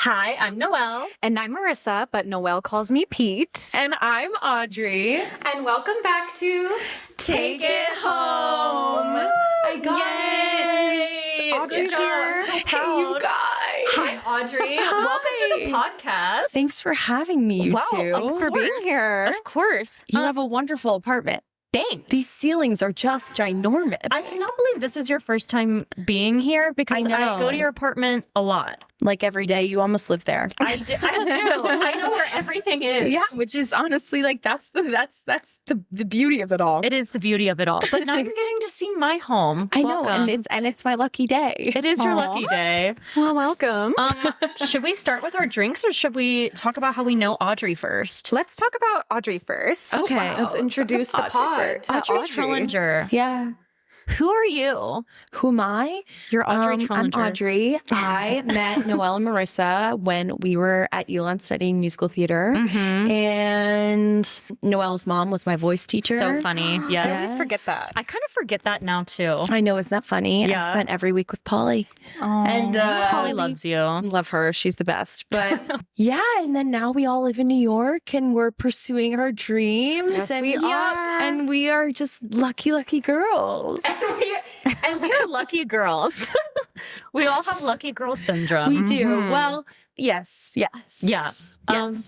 Hi, I'm Noelle. And I'm Marissa, but Noelle calls me Pete. And I'm Audrey. And welcome back to Take It Home. I got Yay! it. Audrey's here. So Hey, proud. you guys. Hi, Audrey. Welcome to the podcast. Thanks for having me, you Wow, two. Thanks for being here. Of course. You have a wonderful apartment. Thanks. These ceilings are just ginormous. I cannot believe this is your first time being here because I know. I go to your apartment a lot. Like every day, you almost live there. I do. I know where everything is. Yeah, which is honestly like that's the beauty of it all. It is the beauty of it all. But now you're getting to see my home. I know, Welcome. and it's my lucky day. It is your lucky day. Well, welcome. Should we start with our drinks or should we talk about how we know Audrey first? Let's talk about Audrey first. Okay. Let's introduce the pod to Audrey Trullinger. Yeah. Who are you? Who am I? You're Audrey I'm Trullinger. Audrey. I met Noelle and Marissa when we were at Elon studying musical theater. Mhm. And Noelle's mom was my voice teacher. So funny. Yes. I always forget that. I kind of forget that now too. I know, isn't that funny? Yeah. I spent every week with Polly. Oh. And Polly loves you. love her. She's the best. But yeah, and then now we all live in New York and we're pursuing our dreams. Yes, and we are. And we are just lucky girls. And we're lucky girls. We all have lucky girl syndrome. We do. Mhm. Well, yes. Yeah. Yes.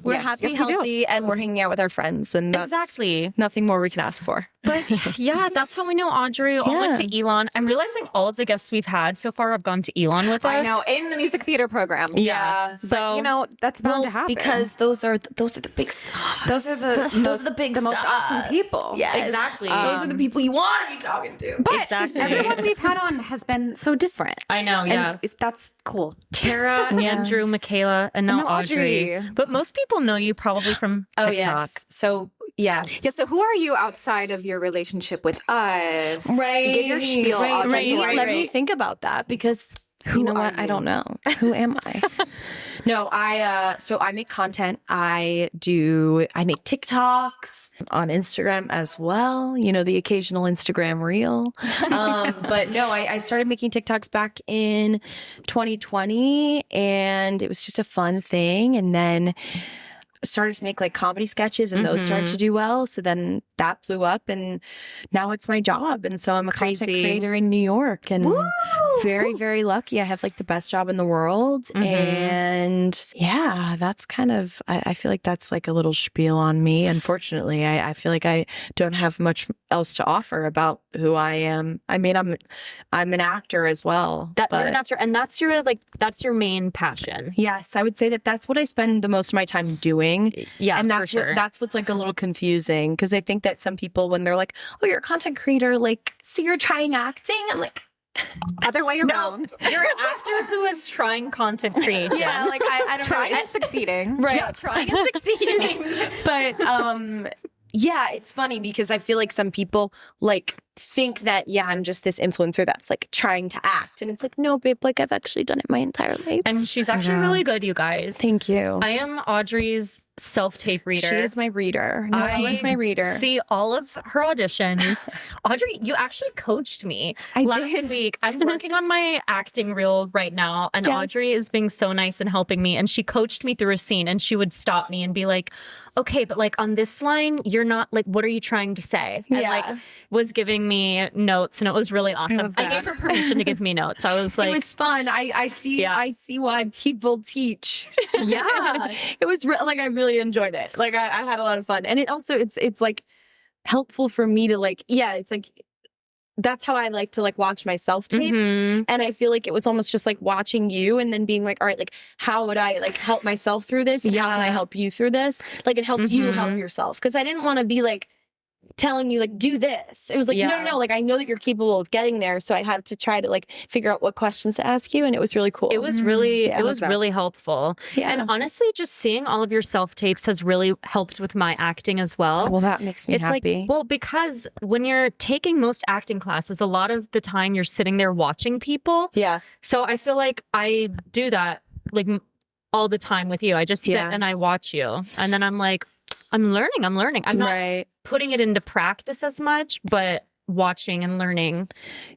We're yes, happy, yes, we do. healthy, and we're hanging out with our friends. And that's Exactly. nothing more we can ask for. But yeah, that's how we know Audrey. All went to Elon. I'm realizing all of the guests we've had so far have gone to Elon with us. I know, in the music theater program. Yeah. But, So you know, that's bound to happen. Because those are the big stars. those are the most awesome people. Yes. Exactly. Those are the people you want to be talking to. But Exactly. everyone we've had on has been so different. I know, yeah. And that's cool. Tara, Andrew, Michaela, and now And now Audrey. Audrey. But most people know you probably from TikTok. Oh, yes. So, yes. Yeah, so who are you outside of your relationship with us? Right. Give your spiel, Right. Audrey. Let me think about that because you know what? are I don't know. Who am I? No, so I make content. I make TikToks on Instagram as well. You know, the occasional Instagram reel. But no, I started making TikToks back in 2020 and it was just a fun thing. And then started to make like comedy sketches and those started to do well. So then that blew up and now it's my job. And so I'm a content Crazy. creator in New York and very, very lucky. I have like the best job in the world. And yeah, that's kind of, I feel like that's like a little spiel on me. Unfortunately, I feel like I don't have much else to offer about who I am. I mean, I'm an actor as well. You're an actor, and that's your main passion. Yes, I would say that that's what I spend the most of my time doing. Yeah, and for that's sure. that's what's like a little confusing because I think that some people when they're like, "Oh, you're a content creator," like, so you're trying acting. I'm like, Other way around. You're an actor who is trying content creation. yeah, like I don't Try know, and succeeding. right? Yeah, trying and succeeding. But yeah, it's funny because I feel like some people like think that I'm just this influencer that's like trying to act, and it's like, no, babe, like I've actually done it my entire life. And she's actually really good, you guys. Thank you. I am Audrey's self-tape reader. She is my reader. Noelle is my reader. See all of her auditions. Audrey, you actually coached me last did. week. I'm working on my acting reel right now, and Yes. Audrey is being so nice and helping me. And she coached me through a scene, and she would stop me and be like, okay, but like on this line, you're not like, what are you trying to say? And Yeah. like was giving me notes, and it was really awesome. love I that. gave her permission to give me notes. I was like, it was fun. I see why people teach. Yeah. It was like I really enjoyed it. Like I had a lot of fun, and it also it's like helpful for me to like it's like that's how I like to like watch my self tapes, Mhm. and I feel like it was almost just like watching you and then being like, all right, like how would I like help myself through this? And how can I help you through this? Like and help you help yourself because I didn't want to be like telling you like do this. It was like no, like I know that you're capable of getting there, so I had to try to like figure out what questions to ask you, and it was really cool. It was really, Yeah, I it love was that. really helpful. Yeah. And honestly, just seeing all of your self tapes has really helped with my acting as well. Well, that makes me It's happy. like, well, because when you're taking most acting classes, a lot of the time you're sitting there watching people. yeah. So I feel like I do that like all the time with you. I just sit and I watch you. And then I'm like, I'm learning. I'm not Right. putting it into practice as much, but watching and learning.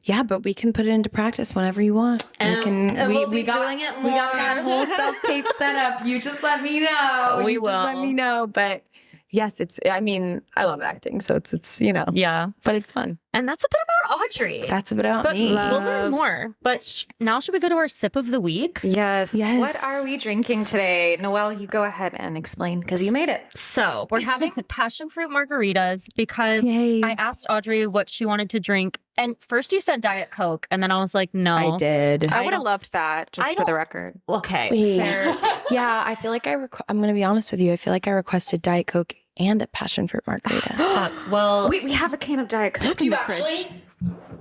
Yeah, but we can put it into practice whenever you want. And we'll be doing it we got more. that whole self-tape set up. You just let me know. We You just let will. me know. But yes, I love acting, so it's Yeah. but it's fun. And that's a bit about Audrey. That's about but me. we'll learn more. But now should we go to our sip of the week? Yes. Yes. What are we drinking today? Noelle, you go ahead and explain because you made it. So we're having passion fruit margaritas because Yay. I asked Audrey what she wanted to drink. And first you said Diet Coke. And then I was like, no. I did. I I would have don't- loved that, just I for the don't- record. Okay. Wait. Fair. Yeah, I feel like I'm going to be honest with you. I feel like I requested Diet Coke and a passion fruit margarita. Fuck. Well, We have a can of Diet Coke in the fridge.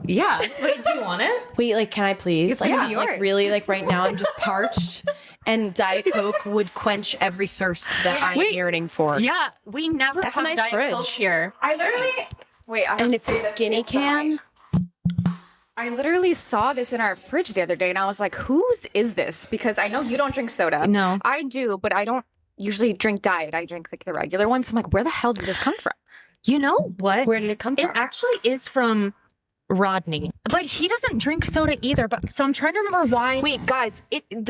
yeah. Wait, do you want it? Wait, like, can I please? It's Like, gonna I'm be like yours. really like right now I'm just parched, and Diet Coke would quench every thirst that I'm Wait. yearning for. Yeah. We never That's a have nice Diet fridge. Coke here. I literally... Wait, I have And to it's say a this skinny inside. can. I literally saw this in our fridge the other day and I was like, whose is this? Because I know you don't drink soda. No. I do, but I don't usually drink diet. I drink like the regular ones. So I'm like, where the hell did this come from? You know what? Where did it come It from? actually is from Rodney. But he doesn't drink soda either. But so I'm trying to remember why. Wait, guys,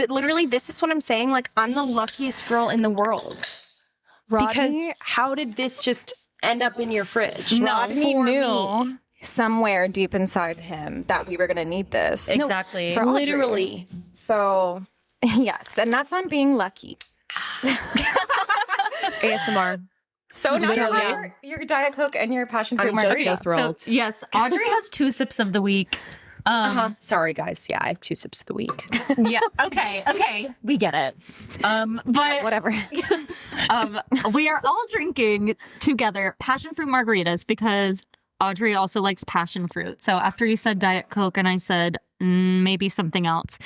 literally this is what I'm saying. Like, I'm the luckiest girl in the world. Because how did this just end up in your fridge? No, Rodney for knew me. somewhere deep inside him that we were going to need this. Exactly. for Audrey. Literally. So, yes. And that's on being lucky. ASMR. So now So, you yeah. have your Diet Coke and your passion fruit I'm just margarita. so thrilled. So, yes, Audrey has 2 sips of the week. Sorry, guys. Yeah, I have 2 sips of the week. Yeah. Okay. We get it. But Whatever. we are all drinking together passion fruit margaritas because Audrey also likes passion fruit. So after you said Diet Coke and I said maybe something else,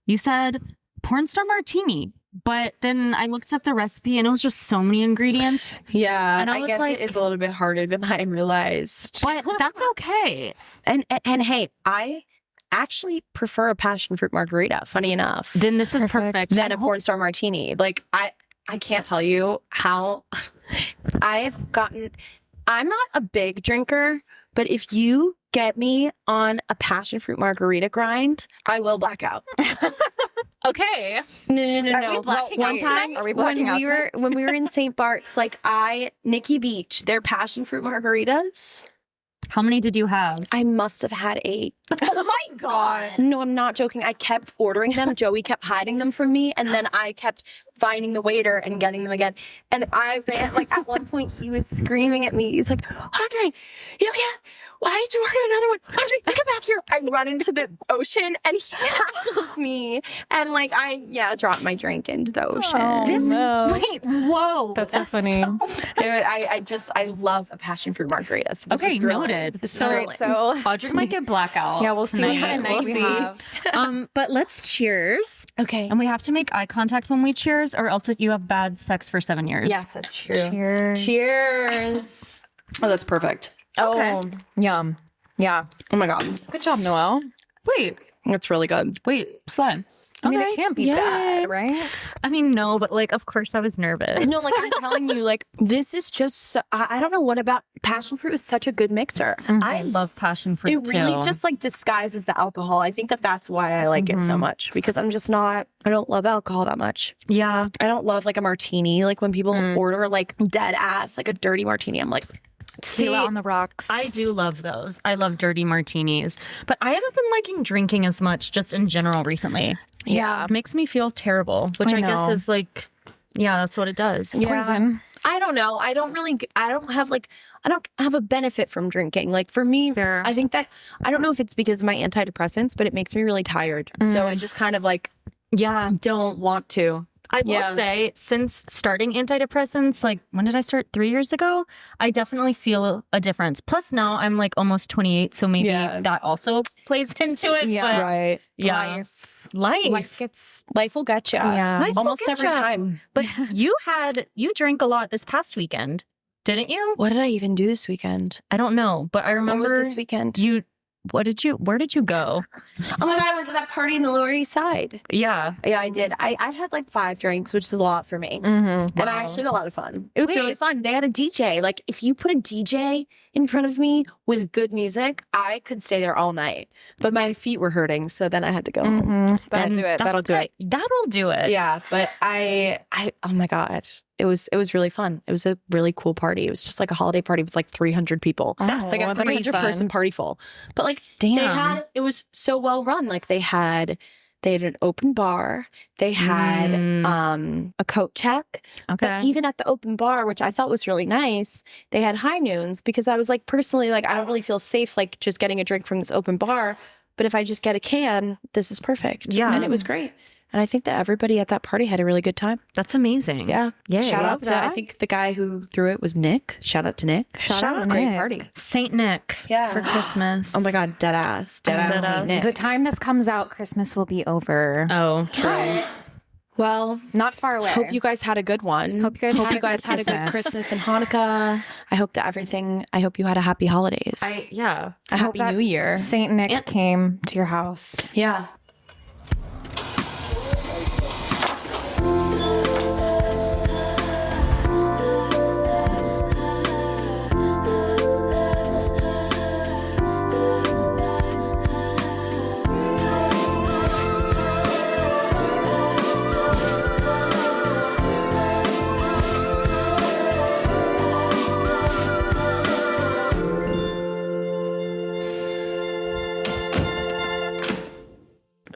you said porn star martini. But then I looked up the recipe and it was just so many ingredients. Yeah, And I I was guess like- it is a little bit harder than I realized. But that's okay. And hey, I actually prefer a passion fruit margarita, funny enough, Then this is perfect. than a porn star martini. Like, I can't tell you how I've gotten. I'm not a big drinker, but if you get me on a passion fruit margarita grind, I will black out. Okay. No. Are we blacking One out time tonight? Are we blacking out when we were in St. Bart's, like Nikki Beach, their passion fruit margaritas, How many did you have? I must have had 8. Oh my God. No, I'm not joking. I kept ordering them. Joey kept hiding them from me, and then I kept finding the waiter and getting them again. And I ran, like, at one point he was screaming at me. He's like, Audrey, you can't. Why did you order another one? Audrey, come back here. I run into the ocean and he tackles me. And like, I dropped my drink into the ocean. Wait, whoa. That's so funny. I love a passion fruit margarita. So this Okay, is thrilling. noted. This is So- thrilling. So, Audrey might get blackout. yeah, we'll see what tonight. kind of night We'll we see. have. But let's cheers. Okay. And we have to make eye contact when we cheers, or else you have bad sex for 7 years. Yes, that's true. Cheers. Cheers. Oh, that's perfect. Oh, yum. Yeah. Oh my God. Good job, Noelle. Wait, That's really good. slime. I mean, Okay. it can't be Yay. bad, right? I mean, no, but like, of course I was nervous. No, like I'm telling you, like this is just, I don't know what about passion fruit is such a good mixer. I love passion fruit It really too. just like disguises the alcohol. I think that's why I like it so much because I'm just not, I don't love alcohol that much. Yeah. I don't love like a martini. Like when people order like dead ass, like a dirty martini, I'm like, Tequila on the rocks. I do love those. I love dirty martinis. But I haven't been liking drinking as much just in general recently. yeah. It makes me feel terrible, which I I guess know. is like, yeah, that's what it does. Poison. I don't know. I don't have a benefit from drinking. Like for me, Fair. I think that, I don't know if it's because of my antidepressants, but it makes me really tired. So I just kind of like Yeah. don't want to. I will Yeah. say, since starting antidepressants, like when did I start? 3 years ago? I definitely feel a difference. Plus now I'm like almost 28, so maybe Yeah. that also plays into it. Yeah. But Right. yeah. Life Life. gets... Life will get you. Yeah. Life will Almost get every ya. time. But you drank a lot this past weekend, didn't you? What did I even do this weekend? I don't know, but I remember What was this weekend? you where did you go? Oh my God, I went to that party in the Lower East Side. Yeah. Yeah, I did. I had like 5 drinks, which was a lot for me. And I actually had a lot of fun. It was really fun. They had a DJ. Like, if you put a DJ in front of me with good music, I could stay there all night. But my feet were hurting, so then I had to go home. That'll do it. That'll do it. That'll do it. Yeah, but I oh my God. It was really fun. It was a really cool party. It was just like a holiday party with like 300 people. That's like a pretty 300 person party full. But like it was so well run. Like they had an open bar. They had a coat check. Okay. But even at the open bar, which I thought was really nice, they had high noons because I was like, personally, like I don't really feel safe like just getting a drink from this open bar. But if I just get a can, this is perfect. Yeah. And it was great. And I think that everybody at that party had a really good time. That's amazing. Yeah. Yeah. Shout out to, I think the guy who threw it was Nick. Shout out to Nick. Shout out to Great Nick. party. Saint Nick. Yeah. For Christmas. Oh my God, dead ass. Dead ass. Saint Nick. The time this comes out, Christmas will be over. Oh, true. Well, Not far away. hope you guys had a good one. Hope you guys had a good had a good Christmas and Hanukkah. I hope you had a happy holidays. Yeah. a happy that new year. Saint Nick came to your house. Yeah.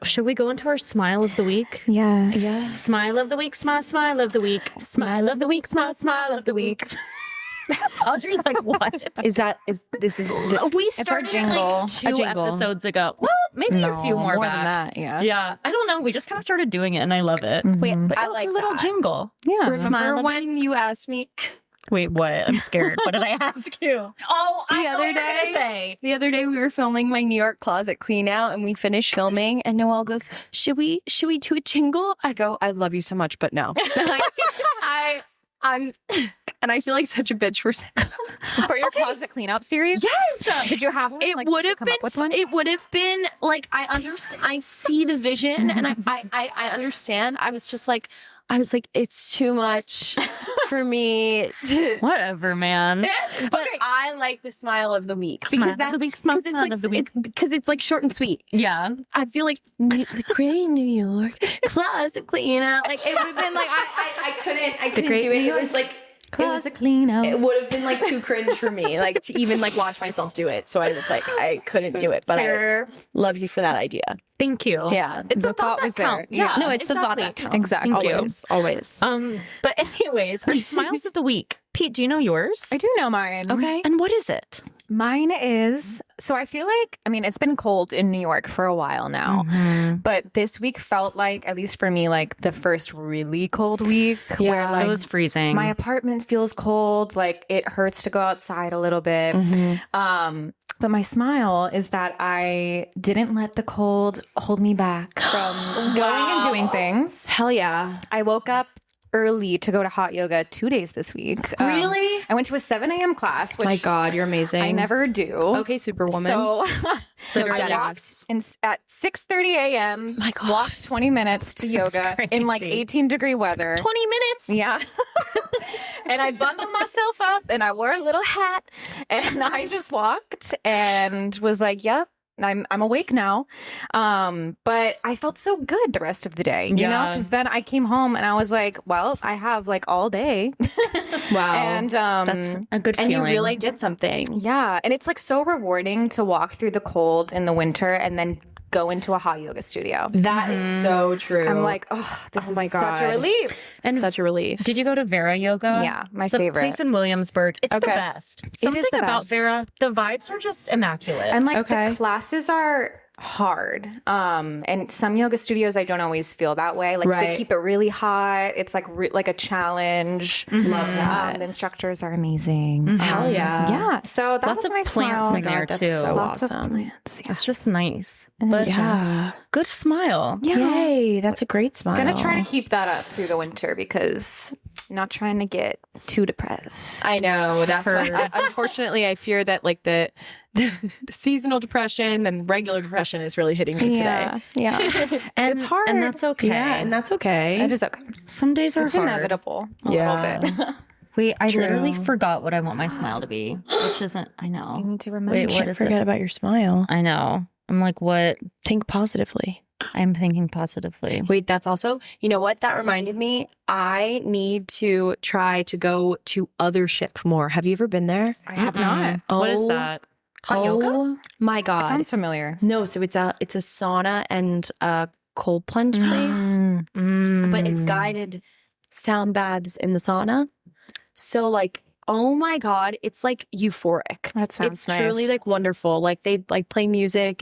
Should we go into our smile of the week? Yes. Yeah. Smile of the week, smile of the week. Smile of the week, smile of the week. Audrey's like, what? We It's our started jingle. like 2 A jingle. episodes ago. Well, maybe a few more back. than that. Yeah. Yeah. I don't know. We just kind of started doing it and I love it. Wait, But I it's like a little that. jingle. Yeah. Smile Remember of- when you asked me Wait, what? I'm scared. What did I ask you? Oh, I The know other what you're gonna day- say. the other day we were filming my New York closet clean out and we finished filming and Noelle goes, should we do a jingle? I go, I love you so much, but no. Like, I'm and I feel like such a bitch for saying For your closet clean out series? yes. Did you have one? It Like, would did you have come been. up with one? It would have been like I understand. I see the vision, and I understand. I was like, it's too much for me to. Whatever, man. But I like the smile of the week Smile because of the week, smile it's like of the week. because it's like short and sweet. Yeah. I feel like the great New York closet clean out. Like it would have been like I couldn't great do it. New It was like. Closet clean out. It would have been like too cringe for me, like to even like watch myself do it. So I was like, I couldn't do it. But I love you for that idea. Thank you. Yeah. It's The the thought thought was that there. counts. Yeah. No, it's the thought that exactly. counts. Exactly. Thank you. Always. But anyways, our smiles of the week. Pete, do you know yours? I do know mine. Okay. And what is it? Mine is, so I feel like, I mean, it's been cold in New York for a while now, but this week felt like, at least for me, like the first really cold week where Yeah. like It was freezing. my apartment feels cold, like it hurts to go outside a little bit. But my smile is that I didn't let the cold hold me back from going and doing things. Hell yeah. I woke up early to go to hot yoga 2 days this week. Really? I went to a 7 a.m. class, which My God, you're amazing. I never do. Okay, Superwoman. So Literally. I walked at 6:30 a.m. My God. Walked 20 minutes to yoga in like crazy. 18-degree weather. 20 minutes. Yeah. And I bundled myself up and I wore a little hat and I just walked and was like, yep. I'm awake now. But I felt so good the rest of the day, you know, Yeah. because then I came home and I was like, well, I have like all day. Wow. And That's a good and feeling. you really did something. yeah, and it's like so rewarding to walk through the cold in the winter and then go into a hot yoga studio. That is so true. I'm like, oh, this is my such a God. relief. and such a relief. Did you go to Vera Yoga? Yeah, my It's a favorite. place in Williamsburg. It's the Okay. best. Something the about best. Vera, the vibes are just immaculate. And like Okay. the classes are hard. And some yoga studios I don't always feel that way. Like Right. they keep it really hot. It's like like a challenge. Love that. The instructors are amazing. Hell yeah. Yeah. So that Lots was of my plants smile. in my God, there that's too. so Lots awesome. of plants. Yeah. It's just nice. But Yeah. good smile. Yeah. Yay. That's a great smile. Gonna try to keep that up through the winter because Not trying to get too depressed. I know. That's why. Unfortunately, I fear that like the seasonal depression and regular depression is really hitting me today. Yeah. And It's hard. and that's okay. Yeah, and that's okay. It is okay. Some days are It's hard. inevitable a Yeah. little bit. Wait, I True. literally forgot what I want my smile to be, which isn't. I You know. need to remember. Wait, You what can't is forget it? about your smile. I know. I'm like, what? Think positively. I'm thinking positively. Wait, that's also, you know what? That reminded me. I need to try to go to Othership more. Have you ever been there? I have not. What is Oh, that? Hot yoga? Oh my It God. sounds familiar. No, so it's a sauna and a cold plunge place, Mm. but it's guided sound baths in the sauna. So like, oh my God, it's like euphoric. That sounds It's nice. truly like wonderful. Like they like play music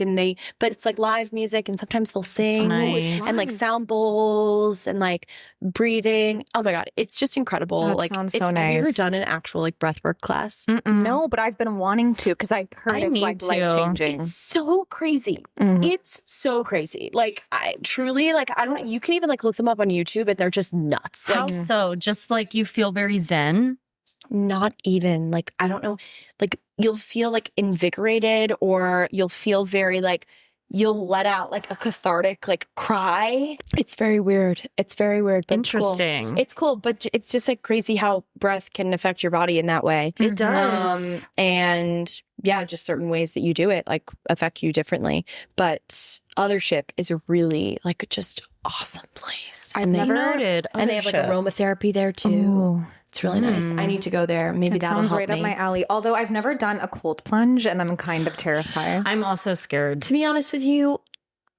but it's like live music and sometimes they'll sing nice. and like sound bowls and like breathing. Oh my God, it's just incredible. That like sounds so Have you ever nice. done an actual like breathwork class? Mm-mm. No, but I've been wanting to because I heard I it's need like to. life changing. It's so crazy. It's so crazy. Like I truly like I don't you can even like look them up on YouTube and they're just nuts. How Like so? Just like you feel very zen? not even like I don't know. Like you'll feel like invigorated or you'll feel very like you'll let out like a cathartic like cry. It's very weird. It's very weird. But Interesting. It's cool, but it's just like crazy how breath can affect your body in that way. It does. And yeah, just certain ways that you do it like affect you differently. But Othership is a really like just awesome place. I've and they, never- Noted. and they have like Othership. aromatherapy there too. Ooh. It's really nice. I need to go there. Maybe It that'll sounds help right me. up my alley. Although I've never done a cold plunge and I'm kind of terrified. I'm also scared. To be honest with you,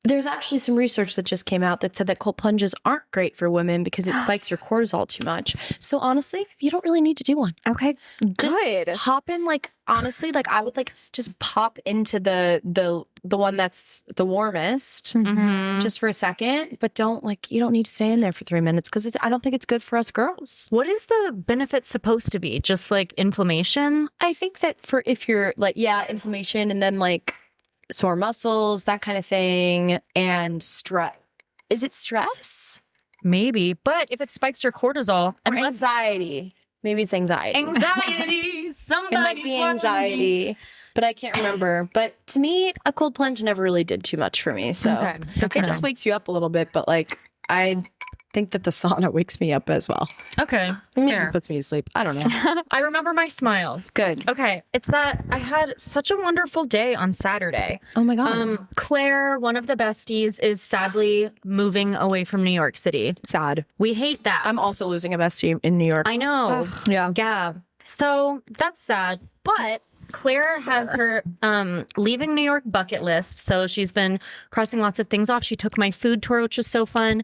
there's actually some research that just came out that said that cold plunges aren't great for women because it spikes your cortisol too much. So honestly, you don't really need to do one. Okay, Just good. hop in like honestly, like I would like just pop into the one that's the warmest Mhm. just for a second, but you don't need to stay in there for 3 minutes because I don't think it's good for us girls. What is the benefit supposed to be? Just like inflammation? I think that for if you're like, yeah, inflammation and then like sore muscles, that kind of thing, and stress. Is it stress? Maybe. But if it spikes your cortisol, Or unless anxiety. Maybe it's anxiety. anxiety, It somebody's might be anxiety, but I can't remember. But to me, a cold plunge never really did too much for me. So Okay, good to it just know. wakes you up a little bit. But like, I think that the sauna wakes me up as well. Okay, Maybe fair. it puts me to sleep. I don't know. I remember my smile. Good. Okay, it's that I had such a wonderful day on Saturday. Oh my God. Claire, one of the besties, is sadly moving away from New York City. Sad. We hate that. I'm also losing a bestie in New York. I know. Yeah. Yeah. So that's sad. But Claire has her leaving New York bucket list. So she's been crossing lots of things off. She took my food tour, which was so fun.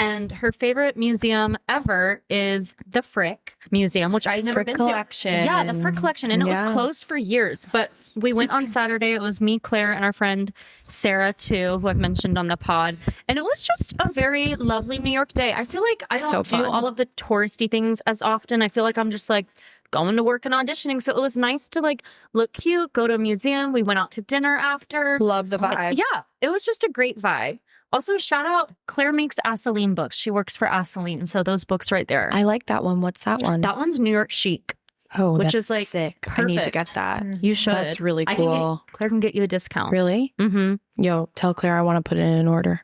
And her favorite museum ever is the Frick Museum, which I've never Frick been Collection. to. Yeah, the Frick Collection. And it Yeah. was closed for years. But we went on Saturday. It was me, Claire, and our friend Sarah, too, who I've mentioned on the pod. And it was just a very lovely New York day. I feel like I So don't do fun. all of the touristy things as often. I feel like I'm just like going to work and auditioning. So it was nice to like look cute, go to a museum. We went out to dinner after. Love the vibe. Yeah, it was just a great vibe. Also, shout out, Claire makes Asseline books. She works for Asseline. So those books right there. I like that one. What's that one? That one's New York chic. Oh, which that's is, like, sick. I need to perfect. get that. You should. That's really I can get- cool. Claire can get you a discount. Really? Mm-hmm. Yo, tell Claire I want to put it in an order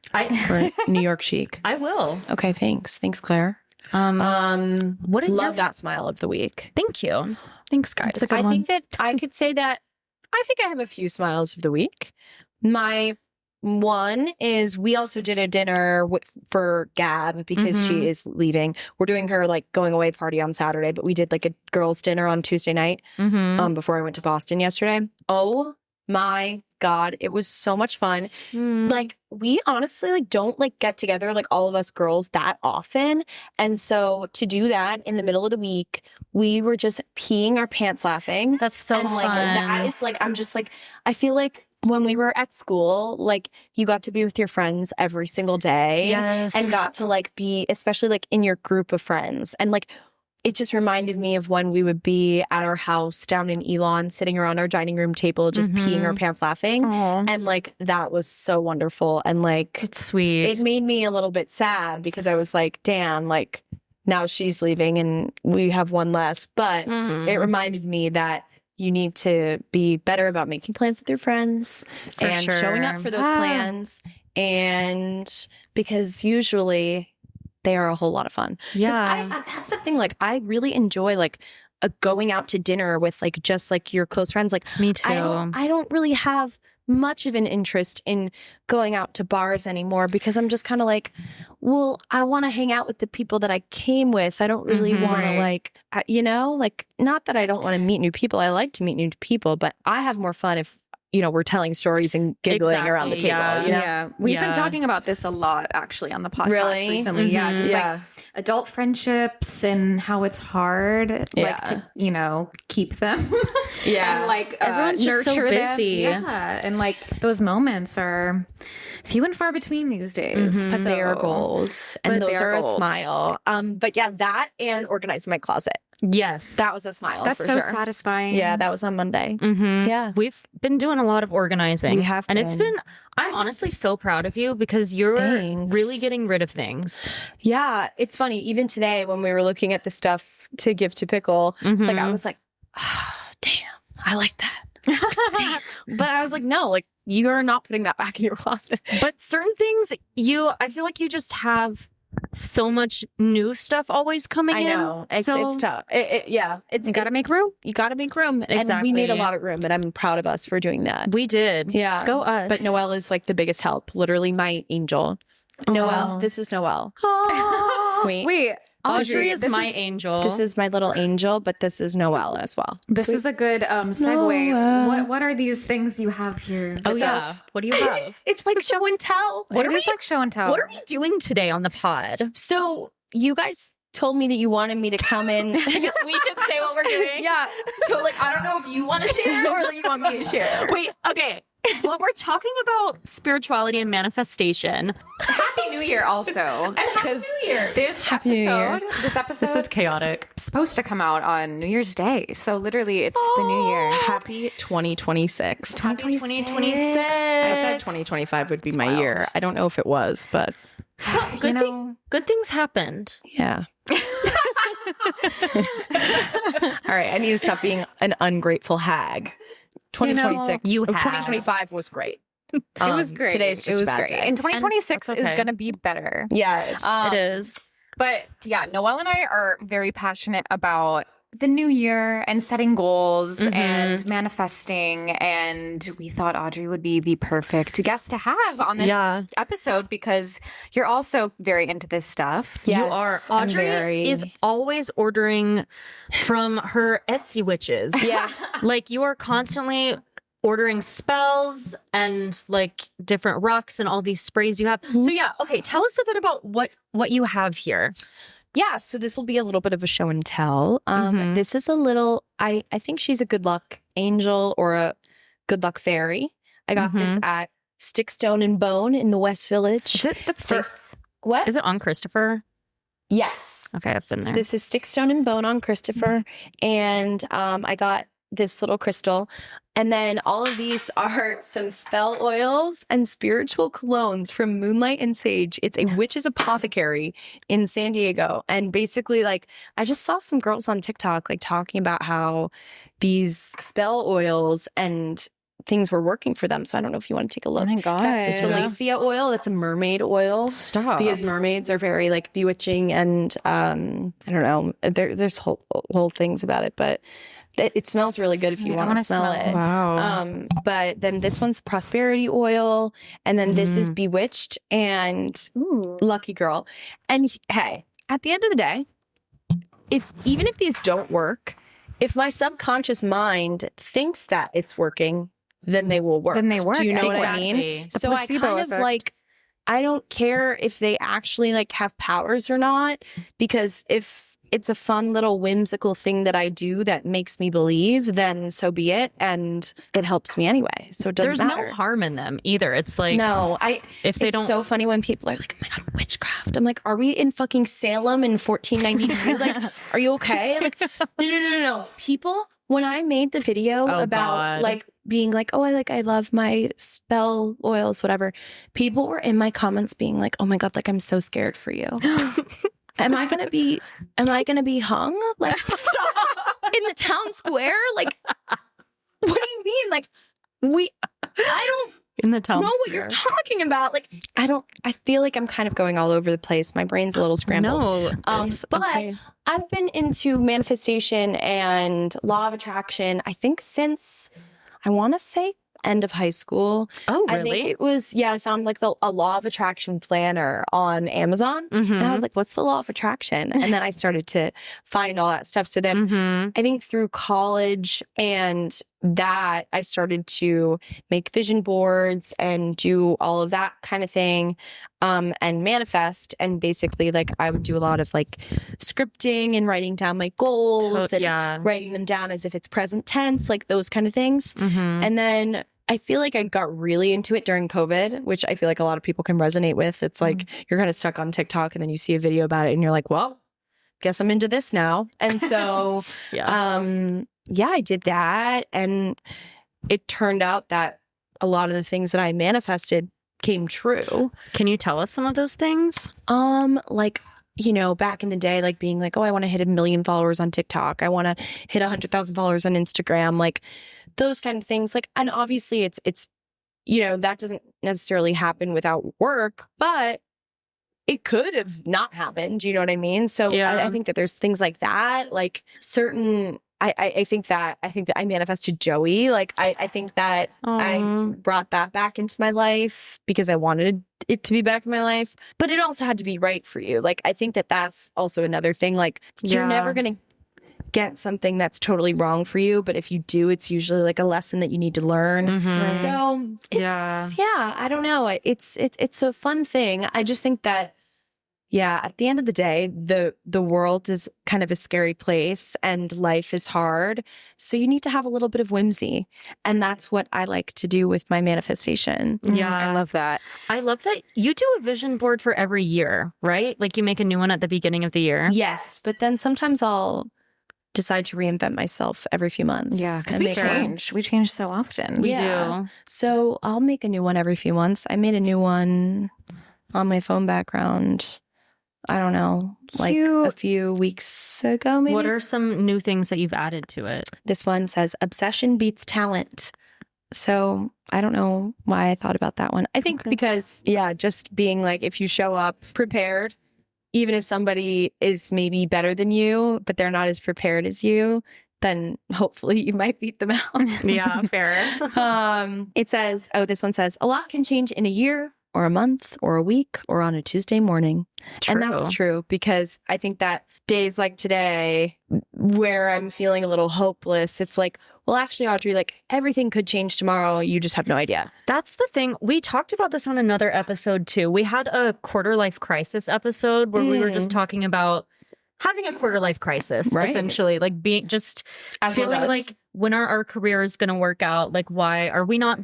for New York chic. I will. Okay, thanks. Thanks, Claire. What is love your that smile of the week. Thank you. Thanks, guys. I think that I could say that I think I have a few smiles of the week. My one is we also did a dinner for Gab because Mhm. she is leaving. We're doing her like going away party on Saturday, but we did like a girls' dinner on Tuesday night Mm-hmm. before I went to Boston yesterday. Oh my God, it was so much fun. Like we honestly like don't like get together like all of us girls that often. And so to do that in the middle of the week, we were just peeing our pants laughing. That's so and fun. like that is like I'm just like I feel like when we were at school, like you got to be with your friends every single day Yes. and got to like be especially like in your group of friends. And like it just reminded me of when we would be at our house down in Elon, sitting around our dining room table, just peeing our pants laughing. Aw. And like that was so wonderful. And like It's sweet. it made me a little bit sad because I was like, damn, like now she's leaving and we have one less. But Mhm. it reminded me that you need to be better about making plans with your friends For and showing up sure. for those plans. And because usually they are a whole lot of fun. 'Cause that's the thing. Like, I really enjoy like going out to dinner with like just like your close friends. Like, Me too. I don't really have much of an interest in going out to bars anymore because I'm just kind of like, well, I want to hang out with the people that I came with. I don't really Mhm. want to Right. like, like not that I don't want to meet new people. I like to meet new people, but I have more fun if, we're telling stories and giggling around the table. Exactly, Yeah. We've been Yeah. talking about this a lot actually on the podcast Really? recently. Yeah. Mhm. Just Yeah. like adult friendships and how it's hard like to, keep them. Yeah. And like Everyone's just so nurture them. busy. Yeah. And like those moments are few and far between these days. Mhm. But they are So- gold, and But those they are are a gold. smile. But yeah, that and organizing my closet. Yes. That was a smile. That's for so sure. satisfying. Yeah, that was on Monday. Mm-hmm. Yeah. We've been doing a lot of organizing. We have And it's been. I'm honestly so proud of you because you're Thanks. really getting rid of things. Yeah, it's funny. Even today, when we were looking at the stuff to give to Pickle, like I Mhm. was like, damn, I like that. Damn. But I was like, no, like you are not putting that back in your closet. But certain things, I feel like you just have so much new stuff always coming I in. know it's So- tough. It's You got to make room. you got to make room, and we made a Exactly. lot of room, and I'm proud of us for doing that. We did. Yeah, Go us. But Noelle is like the biggest help. Literally, my angel. Noelle, this is Noelle. Wait, Audrey is this my is- angel. this is my little angel, but this is Noelle as well. This is a good segue. Noah. What are these things you have here? Oh, So- yeah. What do you have? It's like show and tell. What are these like show and tell? What are we doing today on the pod? So you guys told me that you wanted me to come in. I guess we should say what we're doing. Yeah. So like I don't know if you want to share or you want me to share. Wait, okay. Well, we're talking about spirituality and manifestation. Happy New Year also. Because this Happy New Year. episode This is chaotic. supposed to come out on New Year's Day. So literally it's the new year. Happy 2026. Happy 2026. I said 2025 would be my wild. year. I don't know if it was, but Good things happened. yeah. All right, I need to stop being an ungrateful hag. 2026. You have. 2025 was great. It was great. Today's just it was a bad great. day. And 2026 that's is okay. going to be better. Yes. It is. But yeah, Noelle and I are very passionate about the new year and setting goals Mhm. and manifesting. And we thought Audrey would be the perfect guest to have on this Yeah. episode because you're also very into this stuff. Yes, You are. I'm Audrey very- is always ordering from her Etsy witches. yeah. Like you are constantly ordering spells and like different rocks and all these sprays you have. So yeah, okay, tell us a bit about what you have here. Yeah, so this will be a little bit of a show and tell. Mhm. This is a little, I think she's a good luck angel or a good luck fairy. I got this at Stick, Stone, and Bone in the West Village. Is it the For- face? What? Is it on Christopher? Yes. Okay, I've been So there. this is Stick, Stone, and Bone on Christopher. And I got this little crystal. And then all of these are some spell oils and spiritual colognes from Moonlight and Sage. It's a witch's apothecary in San Diego. And basically, like, I just saw some girls on TikTok, like, talking about how these spell oils and things were working for them. So I don't know if you want to take a look. my God. That's the Salacia oil. That's a mermaid oil. Stop. Because mermaids are very like bewitching and I don't know. There's whole things about it, but it smells really good if you I want wanna to smell smell it. Wow. But then this one's prosperity oil, and then this is bewitched and Ooh. lucky girl. And hey, at the end of the day, even if these don't work, if my subconscious mind thinks that it's working, then they will work. Then they work. Do you know what I Exactly. mean? The So I placebo kind of effect. like, I don't care if they actually like have powers or not, because if it's a fun little whimsical thing that I do that makes me believe, then so be it. And it helps me anyway. So it doesn't There's matter. no harm in them either. It's like No, if they it's don't so funny when people are like, "Oh my god, witchcraft!" I'm like, "Are we in fucking Salem in 1492? Like, are you okay?" Like, no. People, when I made the video Oh, about God. like being like, "Oh, I love my spell oils, whatever," people were in my comments being like, "Oh my god, like I'm so scared for you." am I gonna be hung like in the town square? Like, what do you mean? Like, I don't In the town know what you're talking about. Like, I feel like I'm kind of going all over the place. My brain's a little scrambled. No, But okay. I've been into manifestation and law of attraction, I think since, I want to say, end of high school. Oh, I think it was, I found like a law of attraction planner on Amazon. And I was like, what's the law of attraction? And then I started to find all that stuff. So then I think through college and that, I started to make vision boards and do all of that kind of thing, and manifest. And basically, like, I would do a lot of like scripting and writing down my goals and writing them down as if it's present tense, like those kind of things. And then I feel like I got really into it during COVID, which I feel like a lot of people can resonate with. It's like you're kind of stuck on TikTok and then you see a video about it and you're like, well, guess I'm into this now. And so, I did that. And it turned out that a lot of the things that I manifested came true. Can you tell us some of those things? Like, back in the day, like being like, oh, I want to hit 1 million followers on TikTok. I want to hit 100,000 followers on Instagram. Like those kind of things. Like, and obviously it's, that doesn't necessarily happen without work, but it could have not happened. You know what I mean? So I think that there's things like that, like certain, I think that I manifested Joey. Like, I think that I brought that back into my life because I wanted it to be back in my life, but it also had to be right for you. Like, I think that that's also another thing. Like, you're never going to get something that's totally wrong for you, but if you do, it's usually like a lesson that you need to learn. So it's, I don't know. It's a fun thing. I just think that, at the end of the day, the world is kind of a scary place and life is hard. So you need to have a little bit of whimsy. And that's what I like to do with my manifestation. Yeah, I love that. I love that you do a vision board for every year, right? Like you make a new one at the beginning of the year. Yes, but then sometimes I'll decide to reinvent myself every few months. Yeah, because we change. We change so often. We do. So I'll make a new one every few months. I made a new one on my phone background, I don't know, like a few weeks ago, maybe. What are some new things that you've added to it? This one says obsession beats talent. So I don't know why I thought about that one. I think because, just being like, if you show up prepared, even if somebody is maybe better than you, but they're not as prepared as you, then hopefully you might beat them out. Yeah, fair. It says, this one says, a lot can change in a year or a month or a week or on a Tuesday morning. True. And that's true because I think that days like today where I'm feeling a little hopeless, it's like, well, actually, Audrey, like everything could change tomorrow. You just have no idea. That's the thing. We talked about this on another episode too. We had a quarter life crisis episode where we were just talking about having a quarter life crisis, essentially, like being just feeling like when are our careers going to work out? Like, why are we not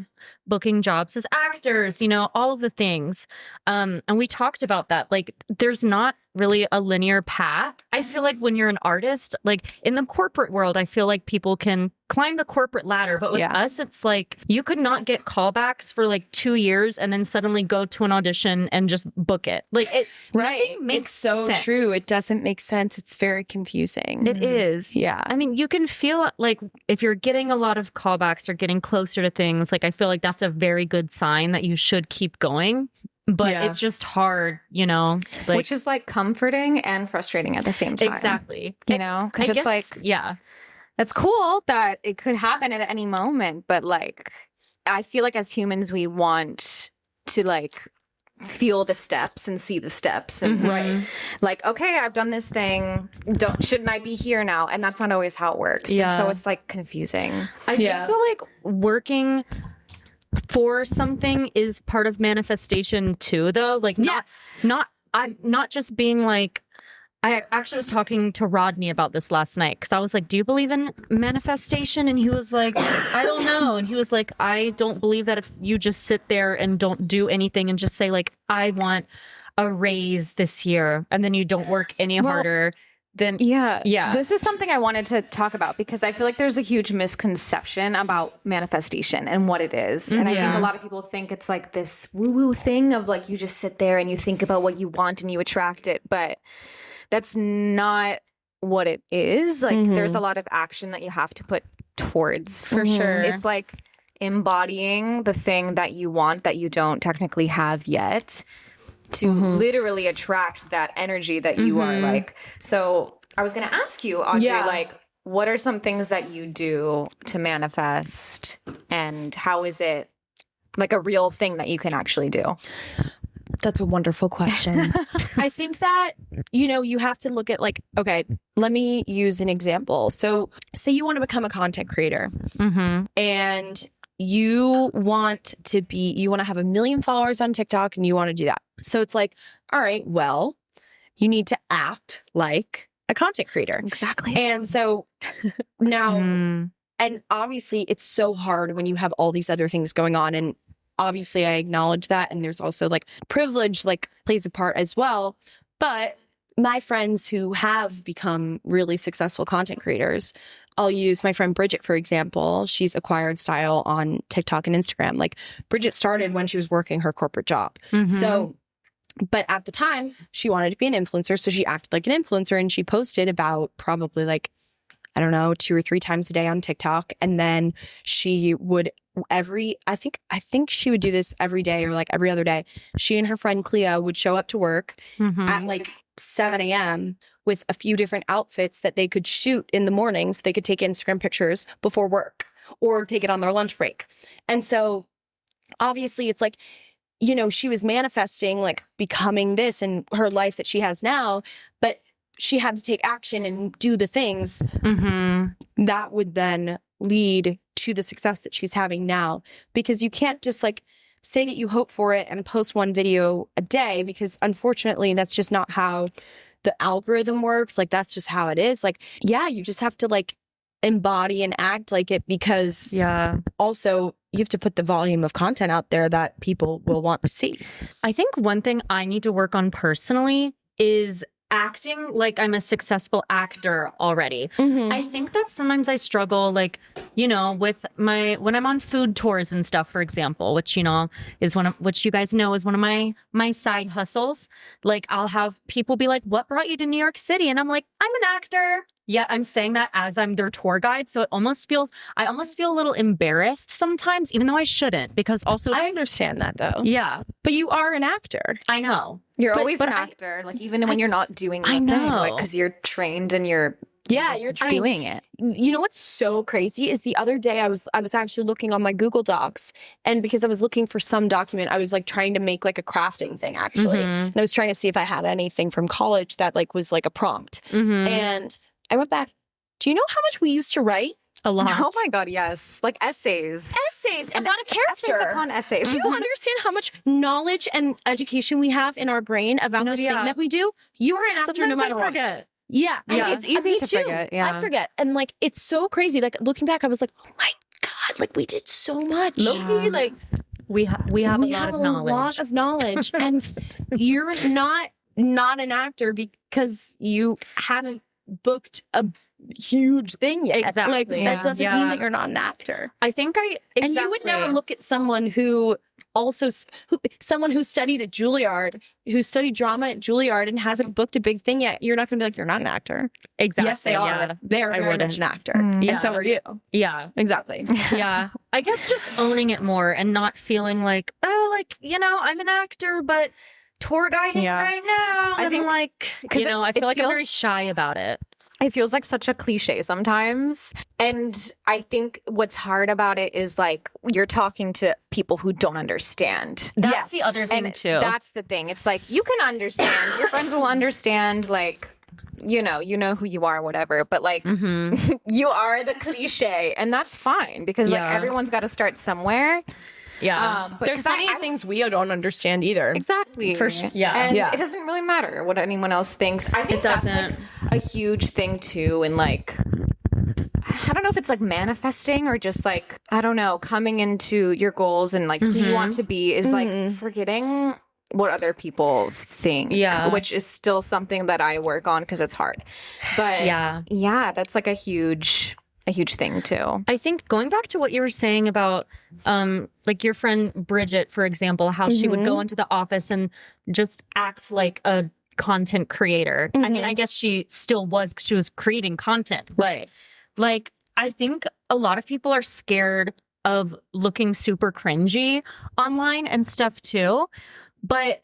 booking jobs as actors? All of the things. And we talked about that. Like, there's not really a linear path. I feel like when you're an artist, like in the corporate world, I feel like people can climb the corporate ladder. But with us, it's like you could not get callbacks for like 2 years and then suddenly go to an audition and just book it. Like, it makes it's so sense. true. It doesn't make sense. It's very confusing. It is. Yeah. I mean, you can feel like if you're getting a lot of callbacks or getting closer to things, like I feel like that's a very good sign that you should keep going. But it's just hard, like, which is like comforting and frustrating at the same time. Exactly. Because it's like, that's cool that it could happen at any moment. But like, I feel like as humans, we want to like feel the steps and see the steps and like, okay, I've done this thing. Shouldn't I be here now? And that's not always how it works. Yeah. And so it's like confusing. I do feel like working for something is part of manifestation too, though. Like, I'm not just being like, I actually was talking to Rodney about this last night because I was like, do you believe in manifestation? And he was like, I don't know. And he was like, I don't believe that if you just sit there and don't do anything and just say like, I want a raise this year, and then you don't work any harder. Then this is something I wanted to talk about because I feel like there's a huge misconception about manifestation and what it is. And I think a lot of people think it's like this woo-woo thing of like you just sit there and you think about what you want and you attract it. But that's not what it is. Like there's a lot of action that you have to put towards. For sure. It's like embodying the thing that you want that you don't technically have yet to literally attract that energy that you are like. So I was going to ask you, Audrey, like, what are some things that you do to manifest, and how is it like a real thing that you can actually do? That's a wonderful question. I think that, you know, you have to look at like, okay, let me use an example. So say you want to become a content creator and you want to have 1 million followers on TikTok and you want to do that. So it's like, all right, well, you need to act like a content creator. Exactly. And so now, and obviously it's so hard when you have all these other things going on. And obviously I acknowledge that. And there's also like privilege like plays a part as well. But my friends who have become really successful content creators, I'll use my friend Bridget, for example. She's acquired style on TikTok and Instagram. Like Bridget started when she was working her corporate job. So, but at the time she wanted to be an influencer. So she acted like an influencer and she posted about probably like, I don't know, 2 or 3 times a day on TikTok. And then she would I think she would do this every day or like every other day. She and her friend Clea would show up to work at like 7 a.m. with a few different outfits that they could shoot in the morning so they could take Instagram pictures before work or take it on their lunch break. And so obviously it's like, you know, she was manifesting like becoming this in her life that she has now, but she had to take action and do the things that would then lead to the success that she's having now. Because you can't just like say that you hope for it and post 1 video a day, because unfortunately that's just not how the algorithm works. Like that's just how it is. Like, yeah, you just have to like embody and act like it, because also you have to put the volume of content out there that people will want to see. I think one thing I need to work on personally is acting like I'm a successful actor already. I think that sometimes I struggle, like, you know, with when I'm on food tours and stuff, for example, which, you know, is which you guys know is one of my side hustles. Like I'll have people be like, what brought you to New York City? And I'm like, I'm an actor. Yeah, I'm saying that as I'm their tour guide. So I almost feel a little embarrassed sometimes, even though I shouldn't, because also I understand that though. Yeah. But you are an actor. I know. You're always an actor, like even when you're not doing the thing, like because you're trained and you're trained. Doing it. You know what's so crazy is the other day I was actually looking on my Google Docs, and because I was looking for some document, I was like trying to make like a crafting thing actually, and I was trying to see if I had anything from college that like was like a prompt, and I went back. Do you know how much we used to write? A lot. Oh my God, yes. Like essays. Essays about a character. Essays upon essays. Do you understand how much knowledge and education we have in our brain about this thing that we do? You are an actor no matter what. Forget. Yeah. It's easy to forget. Yeah. I forget. And like, it's so crazy. Like looking back, I was like, oh my God, like we did so much. Low-key, like we have a lot of knowledge. And you're not an actor because you haven't booked a huge thing yet. Exactly. Like that doesn't mean that you're not an actor. I think And you would never look at someone who studied at Juilliard, who studied drama at Juilliard and hasn't booked a big thing yet. You're not going to be like, you're not an actor. Exactly. Yes, they are. Yeah. They are very much an actor. And so are you. Yeah. Exactly. Yeah. I guess just owning it more and not feeling like, oh, like, you know, I'm an actor, but tour guiding right now. I think like, you know, I feel like I'm very shy about it. It feels like such a cliche sometimes. And I think what's hard about it is like you're talking to people who don't understand. That's the other thing too. That's the thing. It's like you can understand. Your friends will understand, like, you know who you are, whatever. But like you are the cliche. And that's fine because like everyone's got to start somewhere. Yeah. But there's plenty of things we don't understand either. Exactly. And it doesn't really matter what anyone else thinks. I think that's like a huge thing too. And like, I don't know if it's like manifesting or just like, I don't know, coming into your goals and like who you want to be is like forgetting what other people think. Yeah. Which is still something that I work on because it's hard. But yeah, that's like a huge thing too. I think going back to what you were saying about like your friend Bridget, for example, how she would go into the office and just act like a content creator. I mean, I guess she still was, 'cause she was creating content. Right. Like, I think a lot of people are scared of looking super cringy online and stuff too. But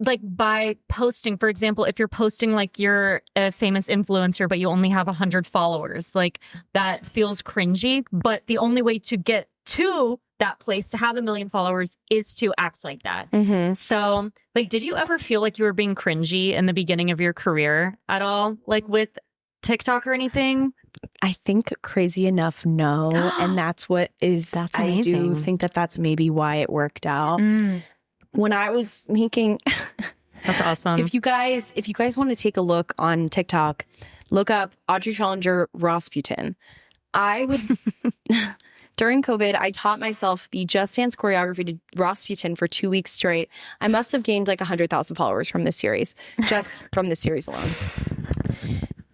like by posting, for example, if you're posting like you're a famous influencer, but you only have 100 followers, like that feels cringy. But the only way to get to that place to have 1 million followers is to act like that. So like, did you ever feel like you were being cringy in the beginning of your career at all? Like with TikTok or anything? I think crazy enough, no. And that's what is, That's I do amazing. think that that's maybe why it worked out. When I was making, That's awesome. if you guys want to take a look on TikTok, look up Audrey Trullinger Rasputin. I would, during COVID, I taught myself the Just Dance choreography to Rasputin for 2 weeks straight. I must have gained like 100,000 followers from this series, just from this series alone.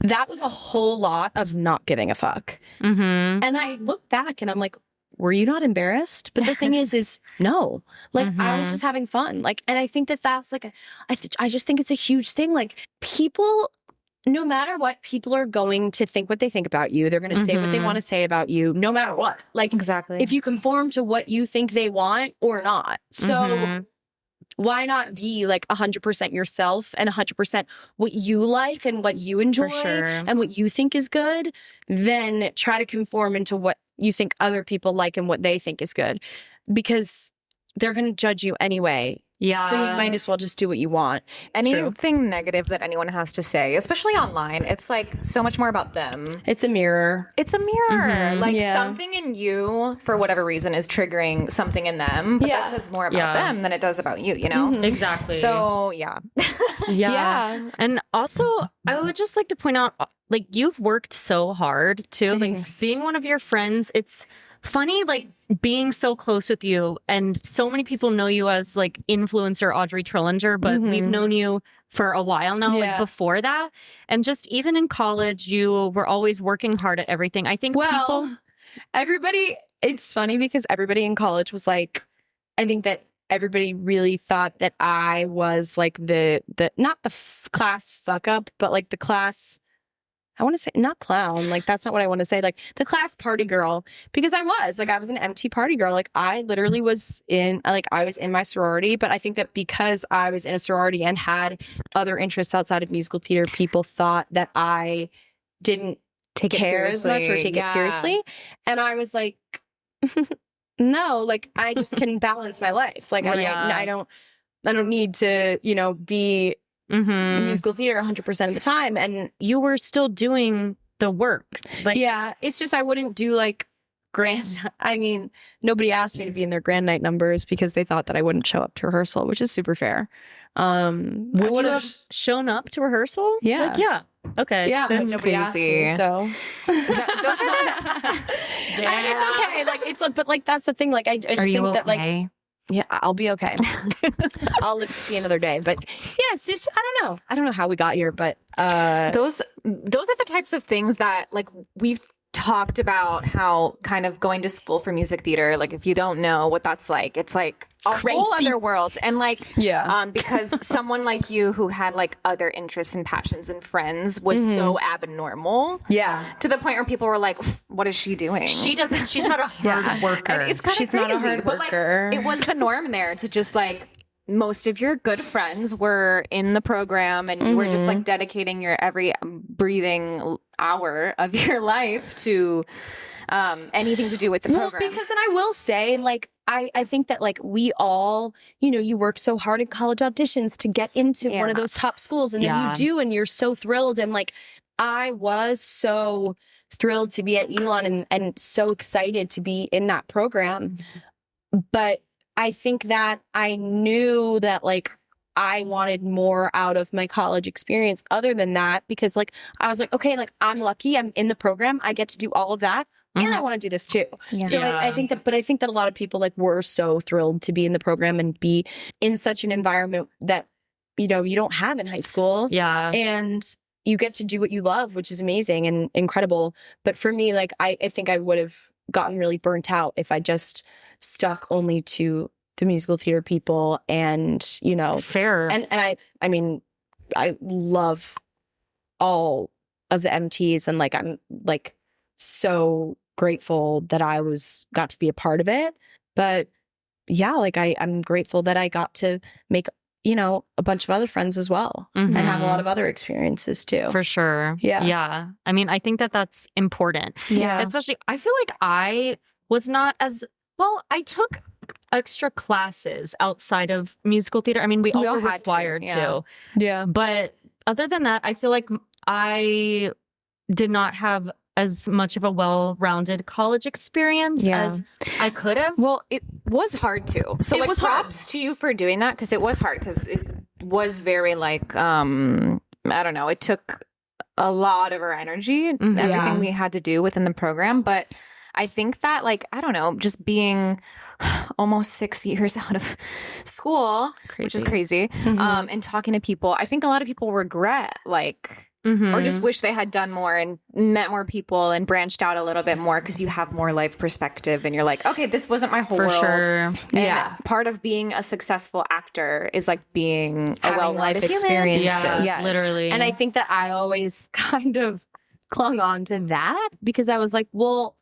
That was a whole lot of not giving a fuck. And I look back and I'm like, were you not embarrassed? But the thing is no, like I was just having fun. Like, and I think that that's like, I just think it's a huge thing. Like people, no matter what, people are going to think what they think about you. They're going to say what they want to say about you, no matter what. Like, Exactly. if you conform to what you think they want or not. So why not be like 100% yourself and 100% what you like and what you enjoy sure. and what you think is good, then try to conform into what you think other people like and what they think is good, because they're going to judge you anyway. Yeah. So you might as well just do what you want. Anything negative that anyone has to say, especially online, it's like so much more about them. It's a mirror. It's a mirror. Like Yeah. something in you, for whatever reason, is triggering something in them. But that says more about them than it does about you, you know? Exactly. So, yeah. Yeah. And also, I would just like to point out, like, you've worked so hard too. Thanks. Like, being one of your friends, it's funny, like, being so close with you. And so many people know you as, like, influencer Audrey Trullinger, but we've known you for a while now, like, before that. And just even in college, you were always working hard at everything. I think people... Everybody, it's funny because everybody in college was like, I think that everybody really thought that I was like the not the class fuck up, but like the class, I want to say not clown, like that's not what I want to say, like the class party girl, because I was an MT party girl. Like I literally was in, like I was in my sorority, but I think that because I was in a sorority and had other interests outside of musical theater, people thought that I didn't care as much or take it seriously. And I was like, no, like I just can balance my life. Like I don't need to, you know, be in musical theater 100% of the time. And you were still doing the work. Like, yeah, it's just I wouldn't do like I mean, nobody asked me to be in their grand night numbers because they thought that I wouldn't show up to rehearsal, which is super fair. would you have shown up to rehearsal? Yeah. Like, yeah. Okay. Yeah, That's nobody asked me, crazy. so Those are the... I mean, it's okay. Like it's like, but like that's the thing. Like I just think that like, yeah, I'll be okay. I'll live to see another day. But yeah, it's just I don't know how we got here, but those are the types of things that like we've talked about, how kind of going to school for music theater, like if you don't know what that's like, it's like a whole other world. And like because someone like you who had like other interests and passions and friends was so abnormal, to the point where people were like, what is she doing? She's not a hard worker. And it's kind of crazy, not a hard but worker. like it was the norm there to just like, most of your good friends were in the program and you were just like dedicating your every breathing hour of your life to anything to do with the program. Well, because, and I will say, like, I think that like we all, you know, you work so hard in college auditions to get into one of those top schools, and then you do, and you're so thrilled. And like, I was so thrilled to be at Elon and so excited to be in that program. But I think that I knew that like I wanted more out of my college experience other than that, because like I was like, okay, like I'm lucky, I'm in the program, I get to do all of that. And I want to do this too. So I think that a lot of people like were so thrilled to be in the program and be in such an environment that, you know, you don't have in high school. Yeah. And you get to do what you love, which is amazing and incredible. But for me, like, I think I would have gotten really burnt out if I just stuck only to the musical theater people and, you know. Fair. And I mean, I love all of the MTs, and like I'm like so grateful that I got to be a part of it. But yeah, like I'm grateful that I got to make, you know, a bunch of other friends as well, and have a lot of other experiences too. For sure. Yeah. Yeah. I mean, I think that that's important. Yeah. Especially, I feel like I was not as well. I took extra classes outside of musical theater. I mean, we all were had required yeah. Yeah. But other than that, I feel like I did not have as much of a well-rounded college experience as I could have. Well, it was hard too. So It like was hard. props to you for doing that, because it was hard, because it was very like I don't know, it took a lot of our energy, everything we had to do within the program. But I think that, like, I don't know, just being almost 6 years out of school, which is crazy, and talking to people, I think a lot of people regret, like, or just wish they had done more and met more people and branched out a little bit more, because you have more life perspective and you're like, okay, this wasn't my whole For world. sure. And part of being a successful actor is like being a Having well-rounded life human. experiences. Yes, literally. And I think that I always kind of clung on to that, because I was like, well,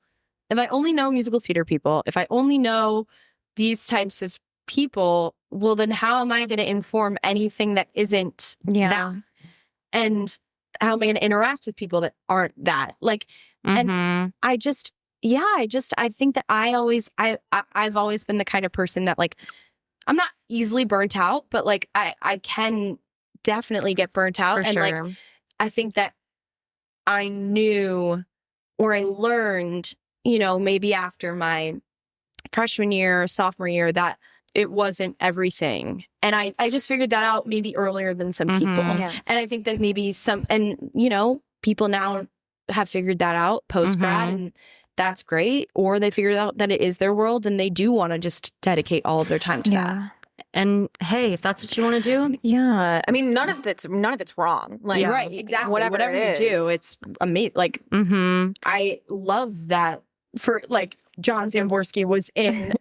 if I only know musical theater people, if I only know these types of people, well, then how am I going to inform anything that isn't that? And how am I going to interact with people that aren't that? Like, and I just, I think that I've always been the kind of person that, like, I'm not easily burnt out, but like I can definitely get burnt out. For And sure. like, I think that I knew, or I learned, you know, maybe after my freshman year, sophomore year, that it wasn't everything. And I just figured that out maybe earlier than some people. Yeah. And I think that maybe you know, people now have figured that out post grad, and that's great. Or they figured out that it is their world and they do want to just dedicate all of their time to that. And hey, if that's what you want to do, Yeah. I mean, none of it's wrong. Like, Right, exactly. Whatever it you do, is. it's amazing. Like, I love that. For like, John Zamborski was in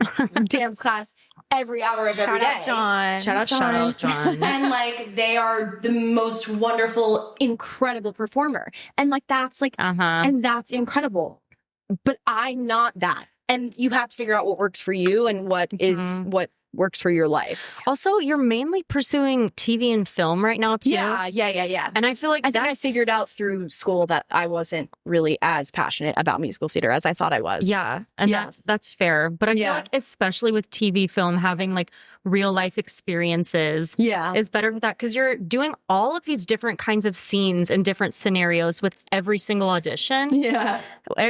dance class every hour of every day. Shout out John. Shout out John. shout out John. And like, they are the most wonderful, incredible performer. And like, that's like, and that's incredible. But I'm not that. And you have to figure out what works for you and what works for your life. Also, you're mainly pursuing TV and film right now, too. Yeah. And I feel like I think I figured out through school that I wasn't really as passionate about musical theater as I thought I was. Yeah. And Yeah. that's fair. But I feel like, especially with TV film, having like real life experiences is better with that, because you're doing all of these different kinds of scenes and different scenarios with every single audition. Yeah.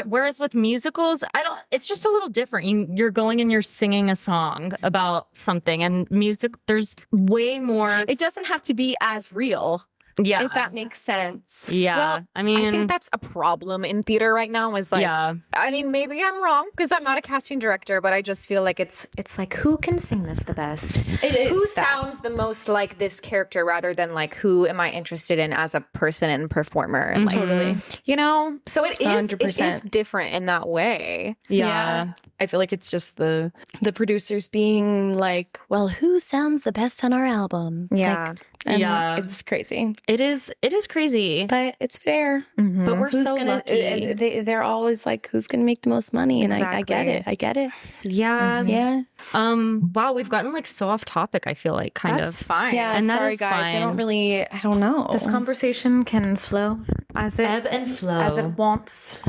Whereas with musicals, it's just a little different. You're going and you're singing a song about something, and music, there's way more. It doesn't have to be as real. Yeah. If that makes sense. Yeah. Well, I mean, I think that's a problem in theater right now, is like, I mean, maybe I'm wrong because I'm not a casting director, but I just feel like it's like, who can sing this the best? It is. Who sounds the most like this character, rather than like, who am I interested in as a person and performer? And like, Totally. you know, so it is 100%. different in that way. yeah. I feel like it's just the producers being like, well, who sounds the best on our album? Yeah. Like, Yeah. It's crazy. It is crazy. But it's fair. But we're Who's so gonna lucky. they're always like, who's gonna make the most money? And I get Exactly. it. I get it. Yeah. Yeah. Wow, we've gotten like so off topic, I feel like, kind That's of. fine. Yeah. And that sorry is guys. fine. I don't know. This conversation can flow as it Ebb and flow. as it wants.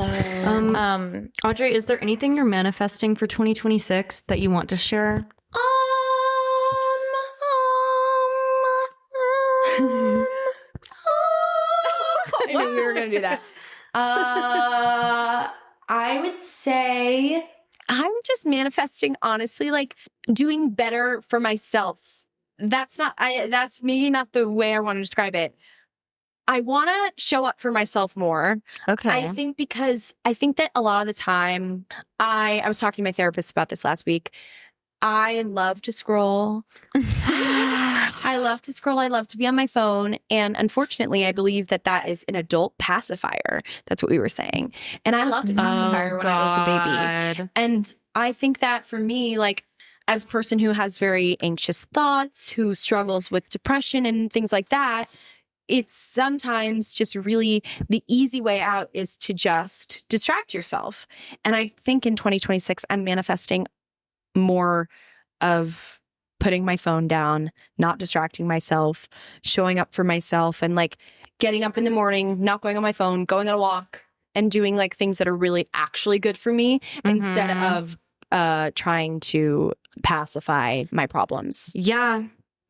Audrey, is there anything you're manifesting for 2026 that you want to share? I knew we were going to do that. I would say I'm just manifesting, honestly, like doing better for myself. That's maybe not the way I want to describe it. I want to show up for myself more. Okay. I think because I think that a lot of the time, I was talking to my therapist about this last week. I love to scroll. I love to scroll. I love to be on my phone. And unfortunately, I believe that that is an adult pacifier. That's what we were saying. And I loved a pacifier when I was a baby. And I think that for me, like, as a person who has very anxious thoughts, who struggles with depression and things like that, it's sometimes just really the easy way out is to just distract yourself. And I think in 2026, I'm manifesting more of putting my phone down, not distracting myself, showing up for myself, and like getting up in the morning, not going on my phone, going on a walk, and doing like things that are really actually good for me instead of trying to pacify my problems. Yeah.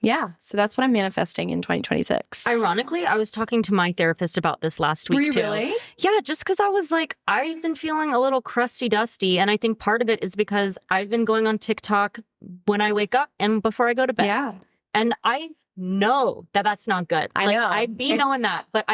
Yeah. So that's what I'm manifesting in 2026. Ironically, I was talking to my therapist about this last week too. Really? Yeah, just because I was like, I've been feeling a little crusty dusty. And I think part of it is because I've been going on TikTok when I wake up and before I go to bed. Yeah. And I know that that's not good. I know. I'd be knowing that, but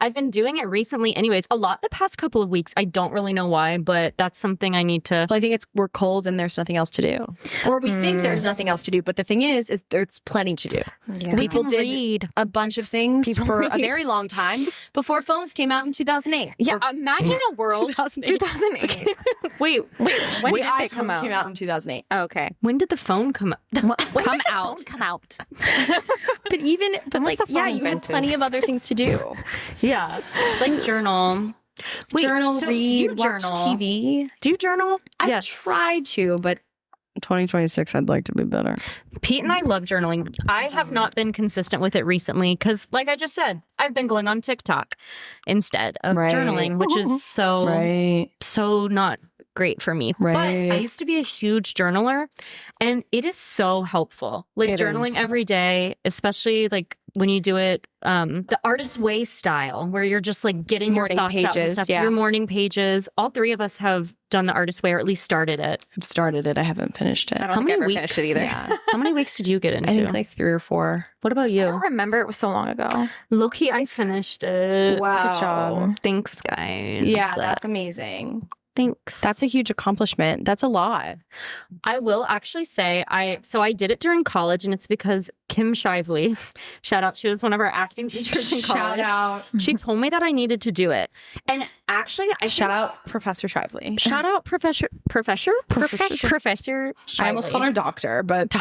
I've been doing it recently anyways, a lot the past couple of weeks. I don't really know why, but that's something I need to. Well, I think we're cold and there's nothing else to do. Or we think there's nothing else to do. But the thing is there's plenty to do. Yeah. People did a bunch of things for a very long time before phones came out in 2008. Yeah, imagine a world 2008. Wait, when did they come out? Came out in 2008. Oh, okay. when did the phone come When come did the out? phone come out? But was the phone yeah, you have invented? plenty of other things to do. Yeah, like journal. Wait, Journal, so read, you watch journal. TV. Do you journal? I tried to, but 2026, I'd like to be better. Pete and I love journaling. I have not been consistent with it recently because, like I just said, I've been going on TikTok instead of Right. journaling, which is so not great for me. But I used to be a huge journaler, and it is so helpful. Like It journaling is. every day, especially like when you do it the artist way style, where you're just like getting Morning your thoughts out and pages, stuff. yeah. Your morning pages. All three of us have done the artist way, or at least started it. I've started it. I haven't finished it. I don't How think I many ever weeks? finished it either. Yeah. How many weeks did you get into? I think like 3 or 4. What about I you? don't remember. It was so long ago. Low-key, I finished it. Wow. Good job. Thanks, guys. Yeah, that's amazing. Thanks. That's a huge accomplishment. That's a lot. I will actually say I did it during college, and it's because Kim Shively, shout out, she was one of our acting teachers in college. out. She told me that I needed to do it. And actually Shout out Professor Shively. Shout out Professor Shively. I almost called her doctor, but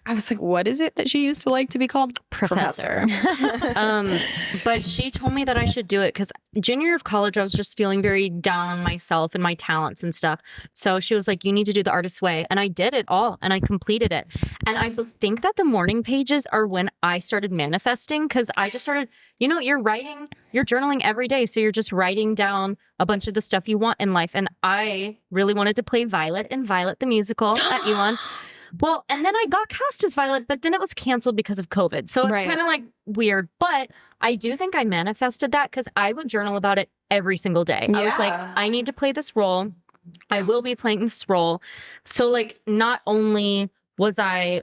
I was like, what is it that she used to like to be called? Professor. But she told me that I should do it because junior year of college, I was just feeling very down on myself and my talents and stuff. So she was like, you need to do the artist's way. And I did it all and I completed it. And I think that the morning pages are when I started manifesting because I just started, you're journaling every day. So you're just writing down a bunch of the stuff you want in life. And I really wanted to play Violet in Violet the musical at Elon. Well, and then I got cast as Violet, but then it was canceled because of COVID. So it's kind of like weird. But I do think I manifested that because I would journal about it every single day. I was like, I need to play this role. I will be playing this role. So like, not only was I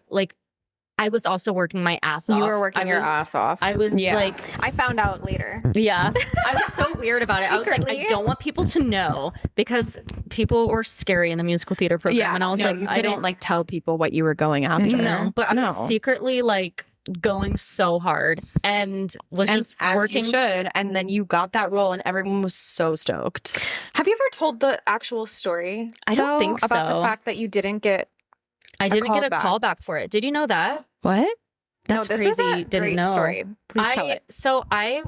was also working my ass off. You were working your ass off. I was like, I found out later. yeah, I was so weird about it. I was like, I don't want people to know because people were scary in the musical theater program. And I was like, you I couldn't don't like tell people what you were going after. No, but I was secretly like going so hard and was just as working. you should. And then you got that role and everyone was so stoked. Have you ever told the actual story? I don't think about so. the fact that you didn't get. I didn't get a callback. call back for it. Did you know that? What? That's no, this crazy. is a Didn't great know. story. Please tell it. So I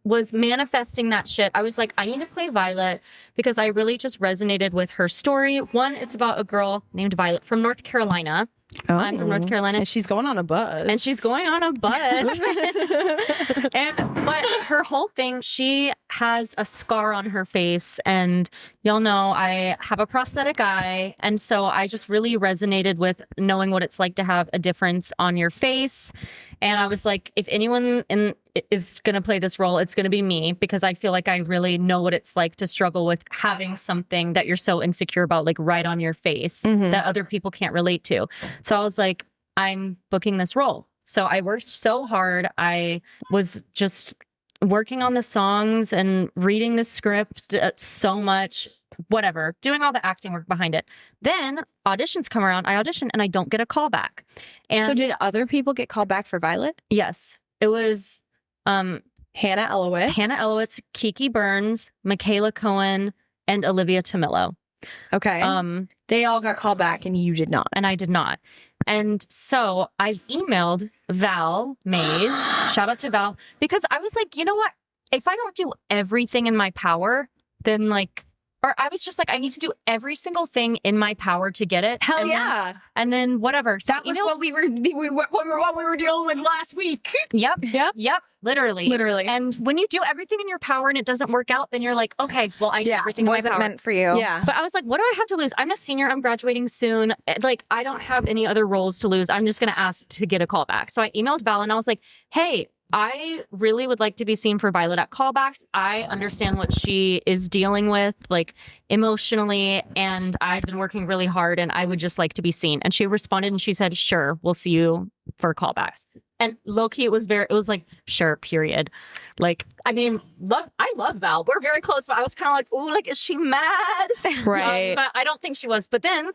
was manifesting that shit. I was like, I need to play Violet because I really just resonated with her story. One, it's about a girl named Violet from North Carolina. I'm from North Carolina. And she's going on a bus. And she's going on a bus. But her whole thing, she has a scar on her face. And y'all know I have a prosthetic eye. And so I just really resonated with knowing what it's like to have a difference on your face. And I was like, if anyone is going to play this role, it's going to be me because I feel like I really know what it's like to struggle with having something that you're so insecure about, like right on your face that other people can't relate to. So I was like, I'm booking this role. So I worked so hard. I was just working on the songs and reading the script so much, whatever, doing all the acting work behind it. Then auditions come around. I audition and I don't get a call back. And so did other people get called back for Violet? yes, it was Hannah Elowitz. Kiki Burns, Michaela Cohen, and Olivia Tomillo. Okay. They all got called back and you did not. And I did not. And so I emailed Val Mays, shout out to Val, because I was like, you know what? If I don't do everything in my power, then like, or I was just like, I need to do every single thing in my power to get it. Hell and yeah. and then whatever. So That was what we were dealing with last week. Yep. Literally. And And when you do everything in your power and it doesn't work out, then you're like, okay, well, I do everything in my Wasn't power. meant for you. yeah. But I was like, what do I have to lose? I'm a senior. I'm graduating soon. Like, I don't have any other roles to lose. I'm just going to ask to get a call back. So I emailed Val and I was like, hey, I really would like to be seen for Violet at callbacks. I understand what she is dealing with, like emotionally, and I've been working really hard and I would just like to be seen. And she responded and she said, sure, we'll see you for callbacks. And low-key, it was like, sure, period. Like, I mean, I love Val. We're very close, but I was kind of like, oh, like, is she mad? Right. But I don't think she was. But then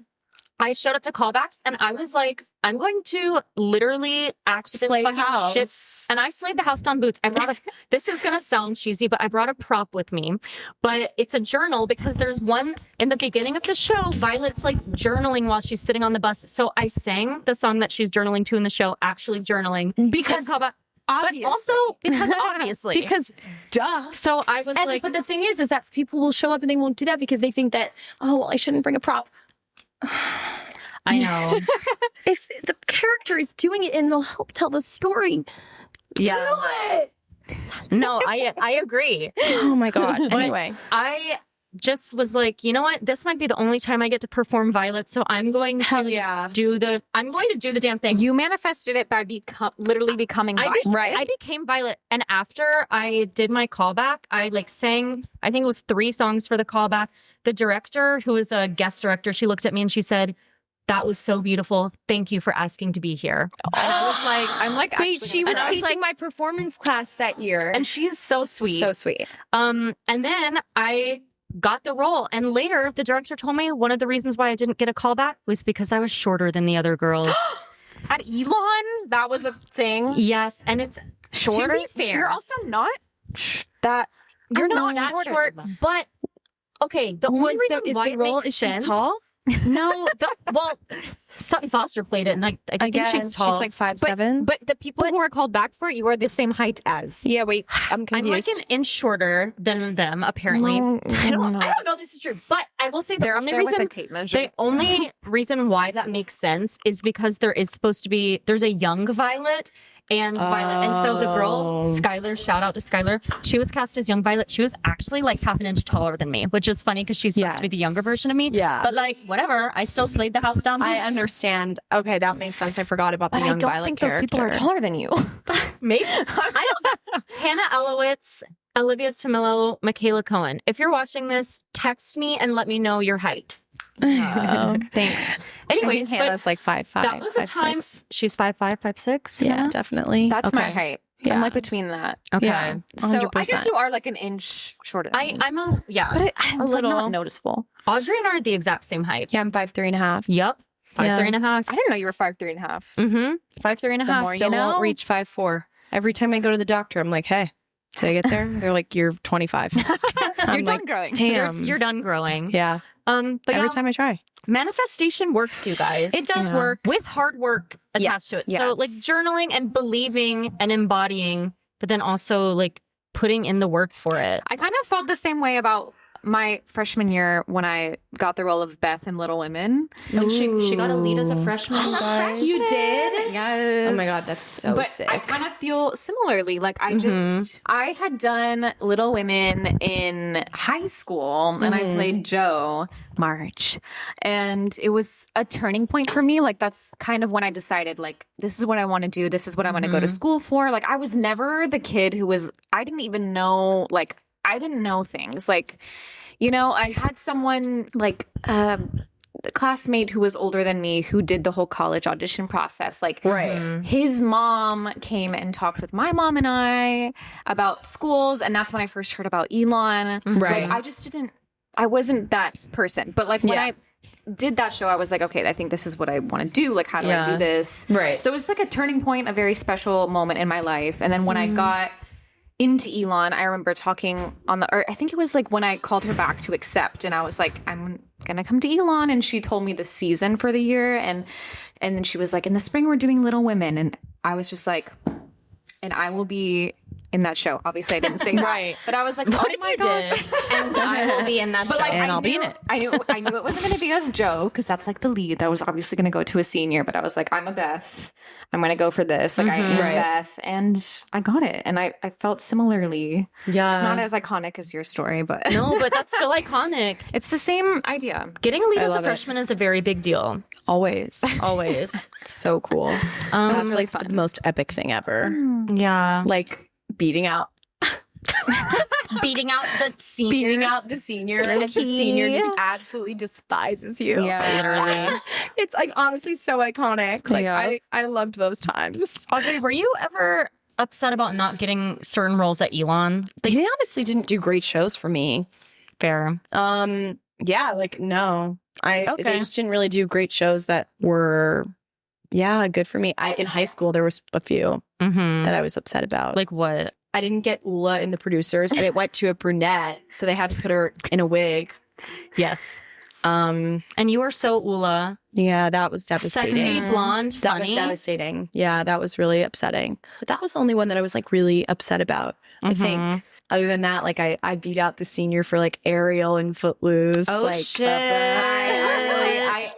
I showed up to callbacks and I was like, I'm going to literally Slay the fucking house. shit. And I slayed the house down boots. I brought this is going to sound cheesy, but I brought a prop with me. But it's a journal because there's one in the beginning of the show. Violet's like journaling while she's sitting on the bus. So I sang the song that she's journaling to in the show, actually journaling. Because But obviously. also because obviously. Because duh. So I was like, But the thing is that people will show up and they won't do that because they think that, oh, well, I shouldn't bring a prop. I know. If the character is doing it and they'll help tell the story. Yeah. Do it. No, I agree. Oh my God. But Anyway. I just was like, you know what? This might be the only time I get to perform Violet, so I'm going to do the damn thing. You manifested it by literally becoming I Violet. Right. I became Violet, and after I did my callback, I like sang. I think it was 3 songs for the callback. The director, who was a guest director, she looked at me and she said, "That was so beautiful. Thank you for asking to be here." And I was like, I'm like, Wait, actually- she was and I was teaching my performance class that year. and she's so sweet. so sweet. And then I got the role. And later, the director told me one of the reasons why I didn't get a callback was because I was shorter than the other girls. at Elon, that was a thing. Yes, and it's Shorter. To be fair, You're also not that. You're I'm not that shorter short, than them. but okay. The only reason why it makes Is sense. she tall? No, well, Sutton Foster played it, and I think she's tall. She's like 5'7". But the people who are called back for it, you are the same height as. Yeah, wait, I'm I'm confused. like an inch shorter than them, apparently. No, I don't no. know if this is true, but I will say the They're up only there with reason a tape measure. the only reason why that makes sense is because there's a young Violet and Violet. And so the girl, Oh. Skylar, shout out to Skylar, she was cast as young Violet. She was actually like half an inch taller than me, which is funny because she's supposed to be the younger version of me. Yeah. But like, whatever, I still slayed the house down. I boots. understand. Okay, that makes sense. I forgot about the But I young don't Violet think character. those people are taller than you. Maybe. I don't. Hannah Elowitz, Olivia Tomillo, Michaela Cohen. If you're watching this, text me and let me know your height. Thanks. Anyways, but Hannah's like 5'5". that was a time. 5'6". She's 5'5", 5'6". Yeah, definitely. That's my Okay. height. Yeah. I'm like between that. Okay. Yeah. So I guess 100%. you are like an inch shorter than me. I'm a But it's like little. not noticeable. Audrey and I are the exact same height. Yeah, I'm 5'3.5". Yep. 5'3" Yeah. and a half. I didn't know you were 5'3.5". Mm-hmm. 5'3" and a The half. more you Still know. won't reach 5'4". Every time I go to the doctor, I'm like, hey, did I get there? They're like, you're 25. You're I'm done like, growing. damn. You're done growing. Yeah. But Every yeah, time I try. manifestation works, you guys. It does Yeah. work. with hard work attached to it. So Yes. like journaling and believing and embodying, but then also like putting in the work for it. I kind of felt the same way about my freshman year when I got the role of Beth in Little Women. When she got a lead as a freshman. guys. You did? Yes. Oh my God, that's so but sick. I kind of feel similarly. Like Mhm. I had done Little Women in high school and I Mhm. played Jo March. And it was a turning point for me. Like that's kind of when I decided like, this is what I want to do. This is what I want to go to Mhm. school for. Like I was never the kid who was, I didn't even know, like, I didn't know things. Like, you know, I had someone like, the classmate who was older than me who did the whole college audition process. Like, Right. Mhm. his mom came and talked with my mom and I about schools, and that's when I first heard about Elon. Right. Like, I wasn't that person. But like when Yeah. I did that show, I was like, okay, I think this is what I want to do. Like, how do I Yeah. do this? Right. So it was like a turning point, a very special moment in my life. And then when I got into Elon, I remember talking on or I think it was like when I called her back to accept, and I was like, I'm gonna come to Elon, and she told me the season for the year, and then she was like, in the spring we're doing Little Women, and I was just like, and I will be in that show. Obviously, I didn't say that, Right. but I was like, oh my gosh. And I will be in that show. Like, And I'll be in it. I knew it wasn't going to be as Joe, because that's like the lead. That was obviously going to go to a senior, but I was like, I'm a Beth. I'm going to go for this. Like, I am Right. Beth, and I got it. And I felt similarly. Yeah. It's not as iconic as your story, but No, but that's still iconic. it's the same idea. Getting a lead I as a love it. freshman is a very big deal. Always. Always. So cool. That's really like fun. the most epic thing ever. Yeah. Like beating out Beating out the seniors. beating out the senior, and if the senior just absolutely despises you. Yeah. Literally. It's like honestly so iconic. Like Yeah. I loved those times. Audrey, were you ever upset about not getting certain roles at Elon? They honestly didn't do great shows for me. Fair. Yeah, like no. Okay. They just didn't really do great shows that were good for me. In high school there was a few Mm-hmm. that I was upset about. Like what? I didn't get Ula in the producers, but it went to a brunette, so they had to put her in a wig. Yes. Um, And you were so Ula. yeah, that was devastating. Sexy, blonde, That was funny. devastating. Yeah, that was really upsetting. But that was the only one that I was like really upset about. I think. Other than that, like I beat out the senior for like Ariel and Footloose. Oh, like, shit. I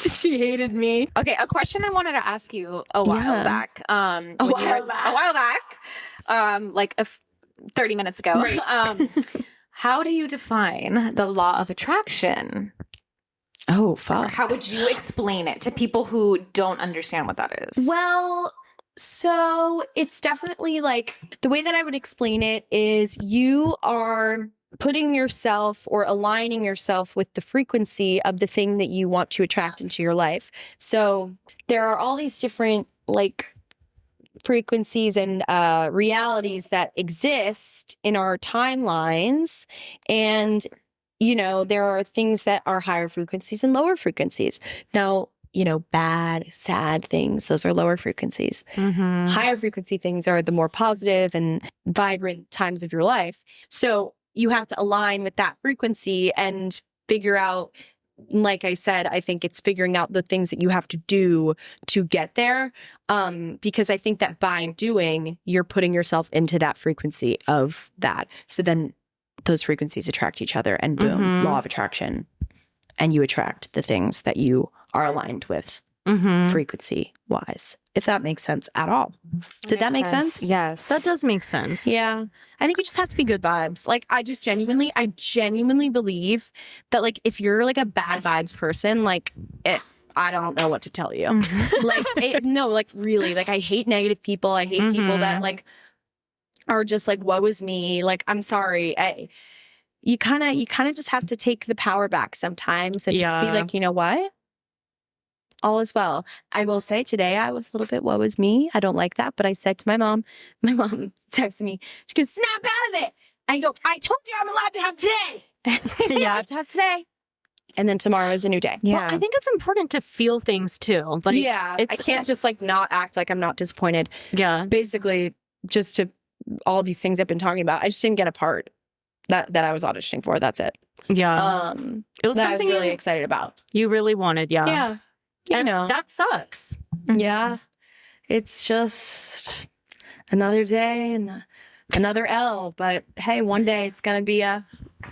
she hated me. Okay, a question I wanted to ask you a while Yeah. back. A while back. Like 30 minutes ago. Right. How do you define the law of attraction? Oh, Or fuck. how would you explain it to people who don't understand what that is? Well, so it's definitely like the way that I would explain it is you are putting yourself or aligning yourself with the frequency of the thing that you want to attract into your life. So there are all these different like frequencies and realities that exist in our timelines. And, you know, there are things that are higher frequencies and lower frequencies. Now, you know, bad, sad things, those are lower frequencies. Mm-hmm. Higher frequency things are the more positive and vibrant times of your life. So you have to align with that frequency and figure out, like I said, I think it's figuring out the things that you have to do to get there. Because I think that by doing, you're putting yourself into that frequency of that. So then those frequencies attract each other and boom, Mhm. law of attraction. And you attract the things that you are aligned with Mm-hmm. frequency wise, if that makes sense at all. Did that make sense? Yes. That does make sense. Yeah. I think you just have to be good vibes. Like I genuinely believe that like if you're like a bad vibes person, like I don't know what to tell you. Like really, like I hate negative people. I hate people that like are just like, woe is me. Like, I'm sorry. You kind of just have to take the power back sometimes and just be Yeah. like, you know what? All is well. I will say today I was a little bit woe is me. I don't like that. But I said to my mom texted me, she goes, snap out of it. I go, I told you I'm allowed to have today. Yeah. Allowed to have today. And then tomorrow is a new day. Yeah. Well, I think it's important to feel things too. Like, Yeah. I can't just like not act like I'm not disappointed. Yeah. Basically, just to all these things I've been talking about. I just didn't get a part that I was auditioning for. That's it. Yeah. It was That I was something really you, excited about. you really wanted. Yeah. Yeah. You And know. that sucks. Yeah. It's just another day and another L. But hey, one day it's going to be a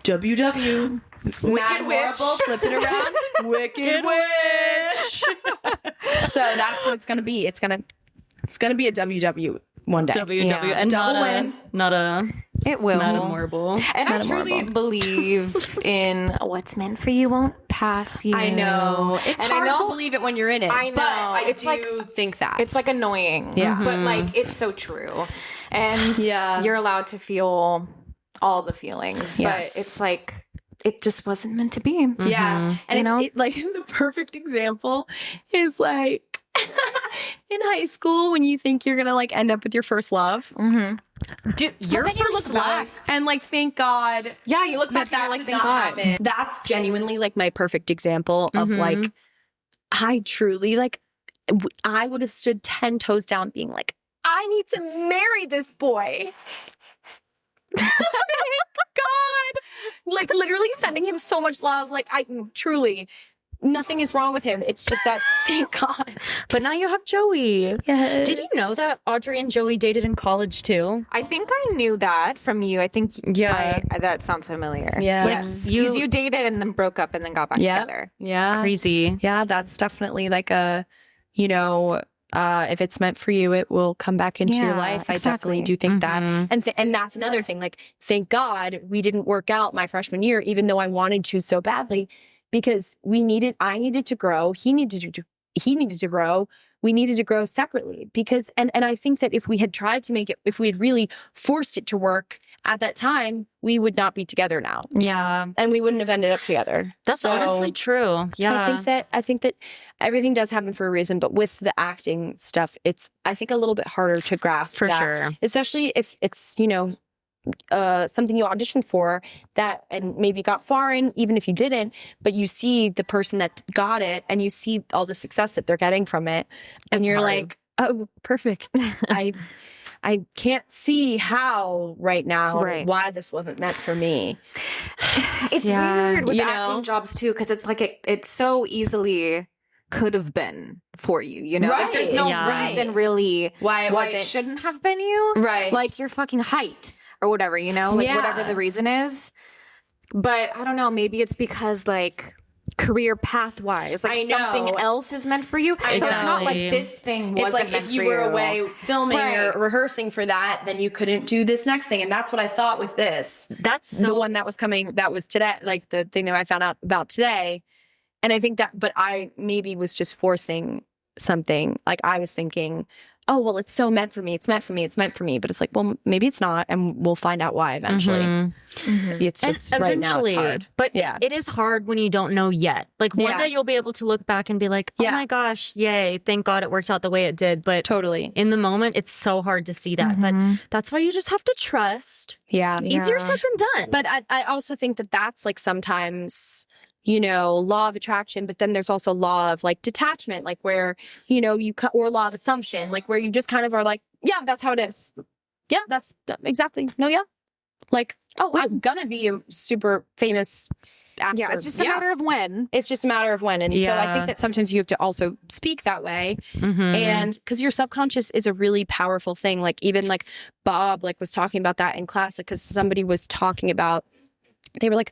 WW. Mad Marble, flip it around. Wicked Witch. So that's what it's going to be. It's going to be a WW one day. WW. Yeah. And Double not win. Not a It will. not a marble. And I Not a truly marble. believe in what's meant for you won't pass you. I know. It's And hard I know, to believe it when you're in it. I know. But I It's do think that. It's like annoying. Yeah. But like it's so true. And Yeah. you're allowed to feel all the feelings. Yes. But it's like it just wasn't meant to be. Yeah. And You know? it's like the perfect example is like in high school when you think you're going to like end up with your first love. Mm-hmm. Dude, your But then you first look back love. and like, thank God Yeah, you look back and you're like, did thank not God. happen. That's genuinely like my perfect example of Mhm. like, I truly like, I would have stood 10 toes down being like, I need to marry this boy. Thank God. like literally sending him so much love. Like I truly, nothing is wrong with him. It's just that, thank God. But now you have Joey. Yes. Did you know that Audrey and Joey dated in college too? I think I knew that from you. I think that sounds familiar. Yes. Because you dated and then broke up and then got back together. Yeah. Crazy. Yeah, that's definitely like a, you know, if it's meant for you, it will come back into your life. I definitely do think that. And that's another thing. Like, thank God we didn't work out my freshman year, even though I wanted to so badly, because I needed to grow. He needed to grow. We needed to grow separately because, and I think that if we had tried to make it, if we had really forced it to work at that time, we would not be together now. Yeah. And we wouldn't have ended up together. That's honestly true. Yeah. I think that everything does happen for a reason, but with the acting stuff, it's, I think, a little bit harder to grasp. For sure. Especially if it's, you know, something you auditioned for that and maybe got far in, even if you didn't, but you see the person that got it and you see all the success that they're getting from it. And you're like, oh, perfect. I can't see how right now why this wasn't meant for me. It's weird with acting jobs too, because it's like it so easily could have been for you, you know? Like there's no reason really why it shouldn't have been you. Right. Like your fucking height or whatever, you know? Like whatever the reason is. But I don't know, maybe it's because like career path wise, like something else is meant for you. So it's not like this thing wasn't like meant if you for were away filming or rehearsing for that, then you couldn't do this next thing. And that's what I thought with this. That's the one that was coming, that was today, like the thing that I found out about today. And I think that, but I maybe was just forcing something. Like I was thinking, oh, well, it's so meant for me. It's meant for me. It's meant for me. But it's like, well, maybe it's not. And we'll find out why eventually. It's just right now it's hard. But it is hard when you don't know yet. Like one day you'll be able to look back and be like, oh my gosh, yay. Thank God it worked out the way it did. But totally in the moment, it's so hard to see that. But that's why you just have to trust. Easier said than done. But I also think that that's like sometimes, you know, law of attraction, but then there's also law of like detachment, like where, you know, or law of assumption, like where you just kind of are like, yeah, that's how it is. Yeah, that's exactly. No, yeah. Like, oh, I'm gonna be a super famous actor. Yeah, it's just a matter of when. It's just a matter of when. And so I think that sometimes you have to also speak that way. And because your subconscious is a really powerful thing. Like even like Bob like was talking about that in class, because somebody was talking about, they were like,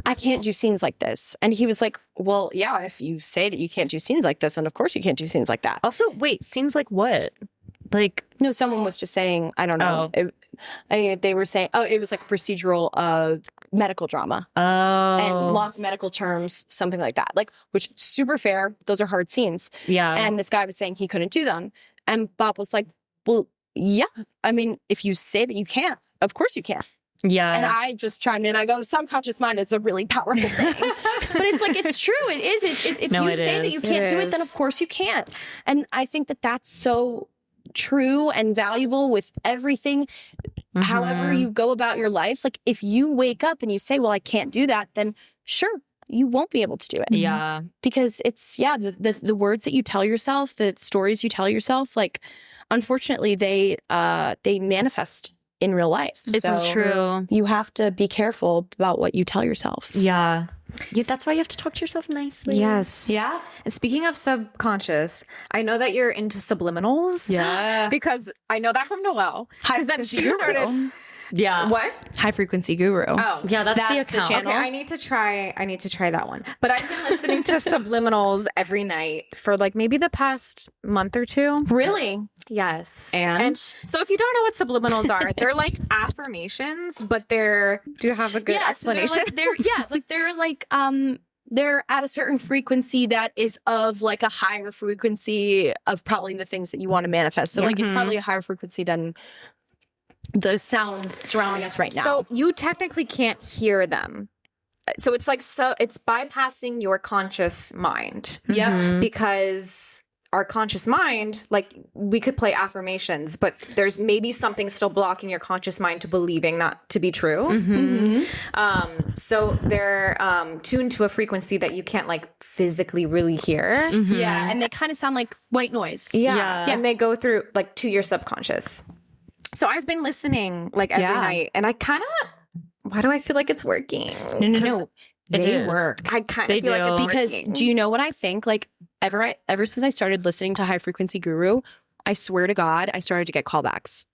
I can't do scenes like this. And he was like, well, yeah, if you say that you can't do scenes like this, and of course you can't do scenes like that. Also, wait, scenes like what? Like, no, someone was just saying, I don't know. They were saying, it was like procedural medical drama. And lots of medical terms, something like that. Like, which super fair. Those are hard scenes. Yeah. And this guy was saying he couldn't do them. And Bob was like, well, yeah. I mean, if you say that you can't, of course you can. Yeah. And I just chimed in. I go, subconscious mind is a really powerful thing. But it's like, it's true. It is. It's if you say that you can't do it, then of course you can't. And I think that that's so true and valuable with everything. However you go about your life. Like if you wake up and you say, well, I can't do that, then sure, you won't be able to do it. Yeah. Because it's, the words that you tell yourself, the stories you tell yourself, like, unfortunately, they manifest in real life. It's true. You have to be careful about what you tell yourself. Yeah. That's why you have to talk to yourself nicely. Yes. Yeah. And speaking of subconscious, I know that you're into subliminals. Yeah. Because I know that from Noelle. High then frequency she guru. started. Yeah. What? High frequency guru. Oh, yeah. That's the account. channel. Okay, I need to try that one. But I've been listening to subliminals every night for like maybe the past month or two. Really? Yes. And so if you don't know what subliminals are, they're like affirmations, but do you have a good explanation? They're at a certain frequency that is of like a higher frequency of probably the things that you want to manifest. So like it's probably a higher frequency than the sounds surrounding us right now. So you technically can't hear them. So it's like, it's bypassing your conscious mind. Yeah. Because our conscious mind, like we could play affirmations, but there's maybe something still blocking your conscious mind to believing that to be true. So they're tuned to a frequency that you can't like physically really hear. Yeah. And they kind of sound like white noise. Yeah. And they go through like to your subconscious. So I've been listening like every night, and I kind of Why do I feel like it's working? No. It They is. work. I kind They of feel like do. it's Because working. do you know what I think? Like ever since I started listening to High Frequency Guru, I swear to God, I started to get callbacks.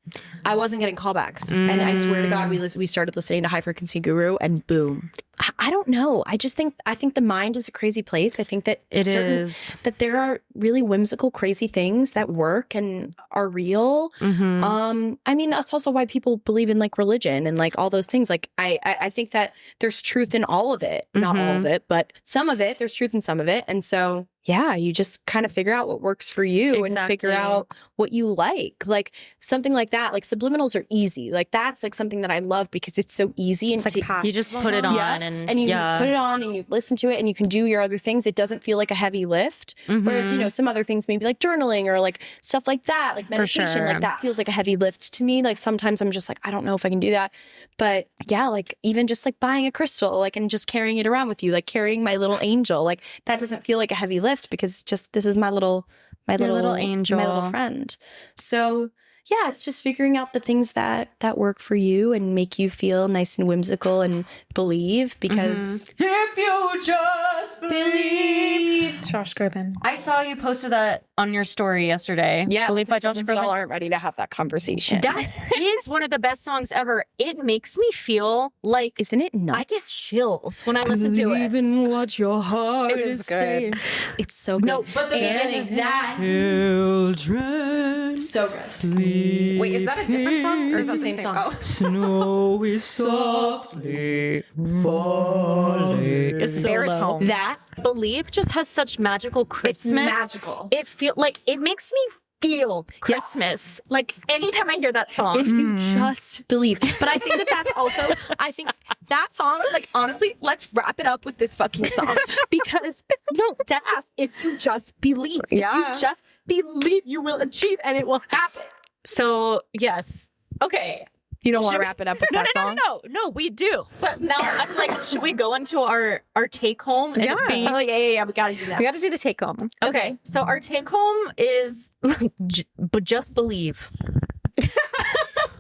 I wasn't getting callbacks. And I swear to God, we started listening to High Frequency Guru and boom. I don't know. I think the mind is a crazy place. I think that It is. that there are really whimsical, crazy things that work and are real. Mhm. I mean, that's also why people believe in like religion and like all those things. Like I think that there's truth in all of it. Not all of it, but some of it, there's truth in some of it. And so yeah, you just kind of figure out what works for you and figure Exactly. out what you like something like that. Like subliminals are easy. Like that's like something that I love because it's so easy and It's like passive. You just put it on Yes. and you yeah. just put it on and you listen to it and you can do your other things. It doesn't feel like a heavy lift. Whereas, you know, some other things maybe like journaling or like stuff like that, like meditation, sure. like that feels like a heavy lift to me. Like sometimes I'm just like, I don't know if I can do that. But yeah, like even just like buying a crystal, like and just carrying it around with you, like carrying my little angel, like that doesn't feel like a heavy lift because it's just, this is my little angel. my little friend. So yeah, it's just figuring out the things that work for you and make you feel nice and whimsical and believe because If you just believe. Josh Groban. I saw you posted that on your story yesterday. Yeah, Believe by Josh some of y'all Groban. aren't ready to have that conversation. That is one of the best songs ever. It makes me feel like Isn't it nuts? I get chills when I listen to it. Even what your heart It is good. saying. It's so good. No, but the and beginning. that Children so good. sleep. Wait, is that a different song? Or is It's that the same song. Oh. Snow is softly falling. It's So baritone. low. That Believe just has such magical it's Christmas. magical. It feel like it makes me feel Christmas. Like anytime I hear that song. If you just believe. But I think that that's also, I think that song, like, honestly, let's wrap it up with this fucking song. Because, no, deadass, if you just believe, if Yeah. you just believe, you will achieve and it will happen. So yes. Okay. You don't want Should to we- wrap it up with No, that no, song? no, we do. But now I'm like, should we go into our take home? And Yeah. be- Oh, yeah. We got to do that. We got to do the take home. Okay. So our take home is but just believe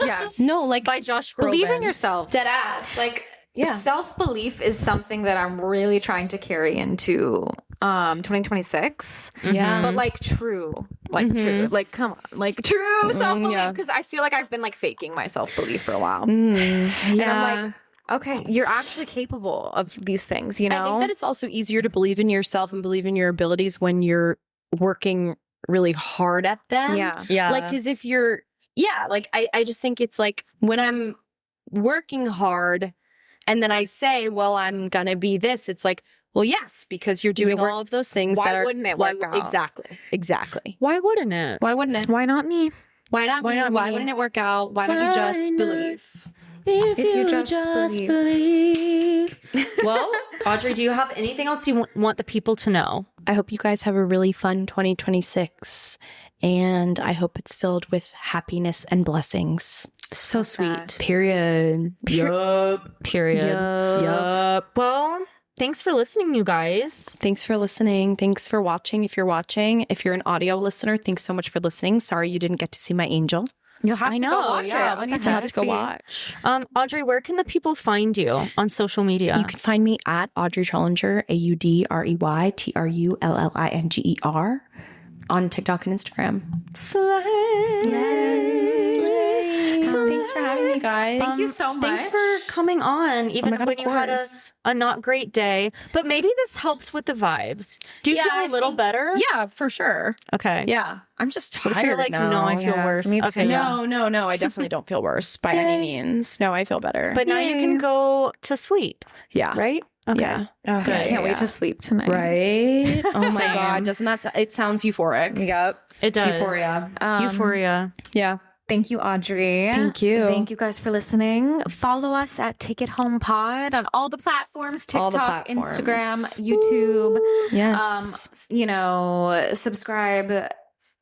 Yes. No, like, by Josh Groban. Believe in yourself. deadass. Like, yeah. Self-belief is something that I'm really trying to carry into 2026. Yeah. But like true. Like come on. Like true self-belief yeah. because I feel like I've been like faking my self-belief for a while. Mm. And I'm like, okay, you're actually capable of these things, you know? I think that it's also easier to believe in yourself and believe in your abilities when you're working really hard at them. yeah. Yeah. Like, because if you're, like, I just think it's like when I'm working hard and then I say, well, I'm going to be this, it's like, well, yes, because you're doing all of those things Why that are. wouldn't it work out? Exactly. why wouldn't it? Why wouldn't it? Why not me? Why not Why me? not Why me? wouldn't it work out? Why don't you just Why not? believe? If you just believe. Well, Audrey, do you have anything else you want the people to know? I hope you guys have a really fun 2026. And I hope it's filled with happiness and blessings. So sweet. Period. Yup. Period. Yup. Well, thanks for listening, you guys. Thanks for listening. Thanks for watching. If you're watching, if you're an audio listener, thanks so much for listening. Sorry you didn't get to see my angel. You'll have I to know, go watch yeah. it. I need You'll to have to go see. watch. Audrey, where can the people find you on social media? You can find me at Audrey Trullinger, AudreyTrullinger, on TikTok and Instagram. Thanks for having me, guys. Thank you so much. Thanks for coming on, even my God, when of you had course. a not great day. But maybe this helped with the vibes. Do you Yeah, feel I a little think- better? Yeah, for sure. Okay. Yeah. I'm just What tired if you're like, now. no, I feel worse. me too. Okay, yeah. No. I definitely don't feel worse by any means. No, I feel better. But now you can go to sleep, yeah. right? Okay. Yeah. I can't wait yeah. to sleep tonight. Right? Oh my Same. God. Doesn't that, it sounds euphoric. Yep. It does. Euphoria. Euphoria. Yeah. Thank you, Audrey. Thank you. Thank you guys for listening. Follow us at Take It Home Pod on all the platforms, All TikTok, the platforms. Instagram, YouTube. Yes. Subscribe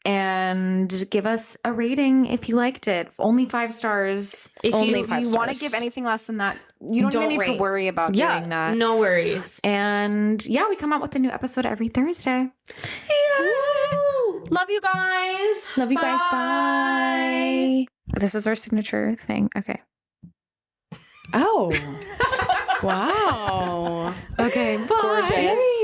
and give us a rating if you liked it. Only 5 stars. If Only If 5 you want to stars. give anything less than that, you don't Don't even need to rate. worry about Yeah, doing that. no worries. And yeah, we come out with a new episode every Thursday. Love you guys. Love you guys. Bye. This is our signature thing. Okay. Oh. Wow. Okay, bye. Gorgeous.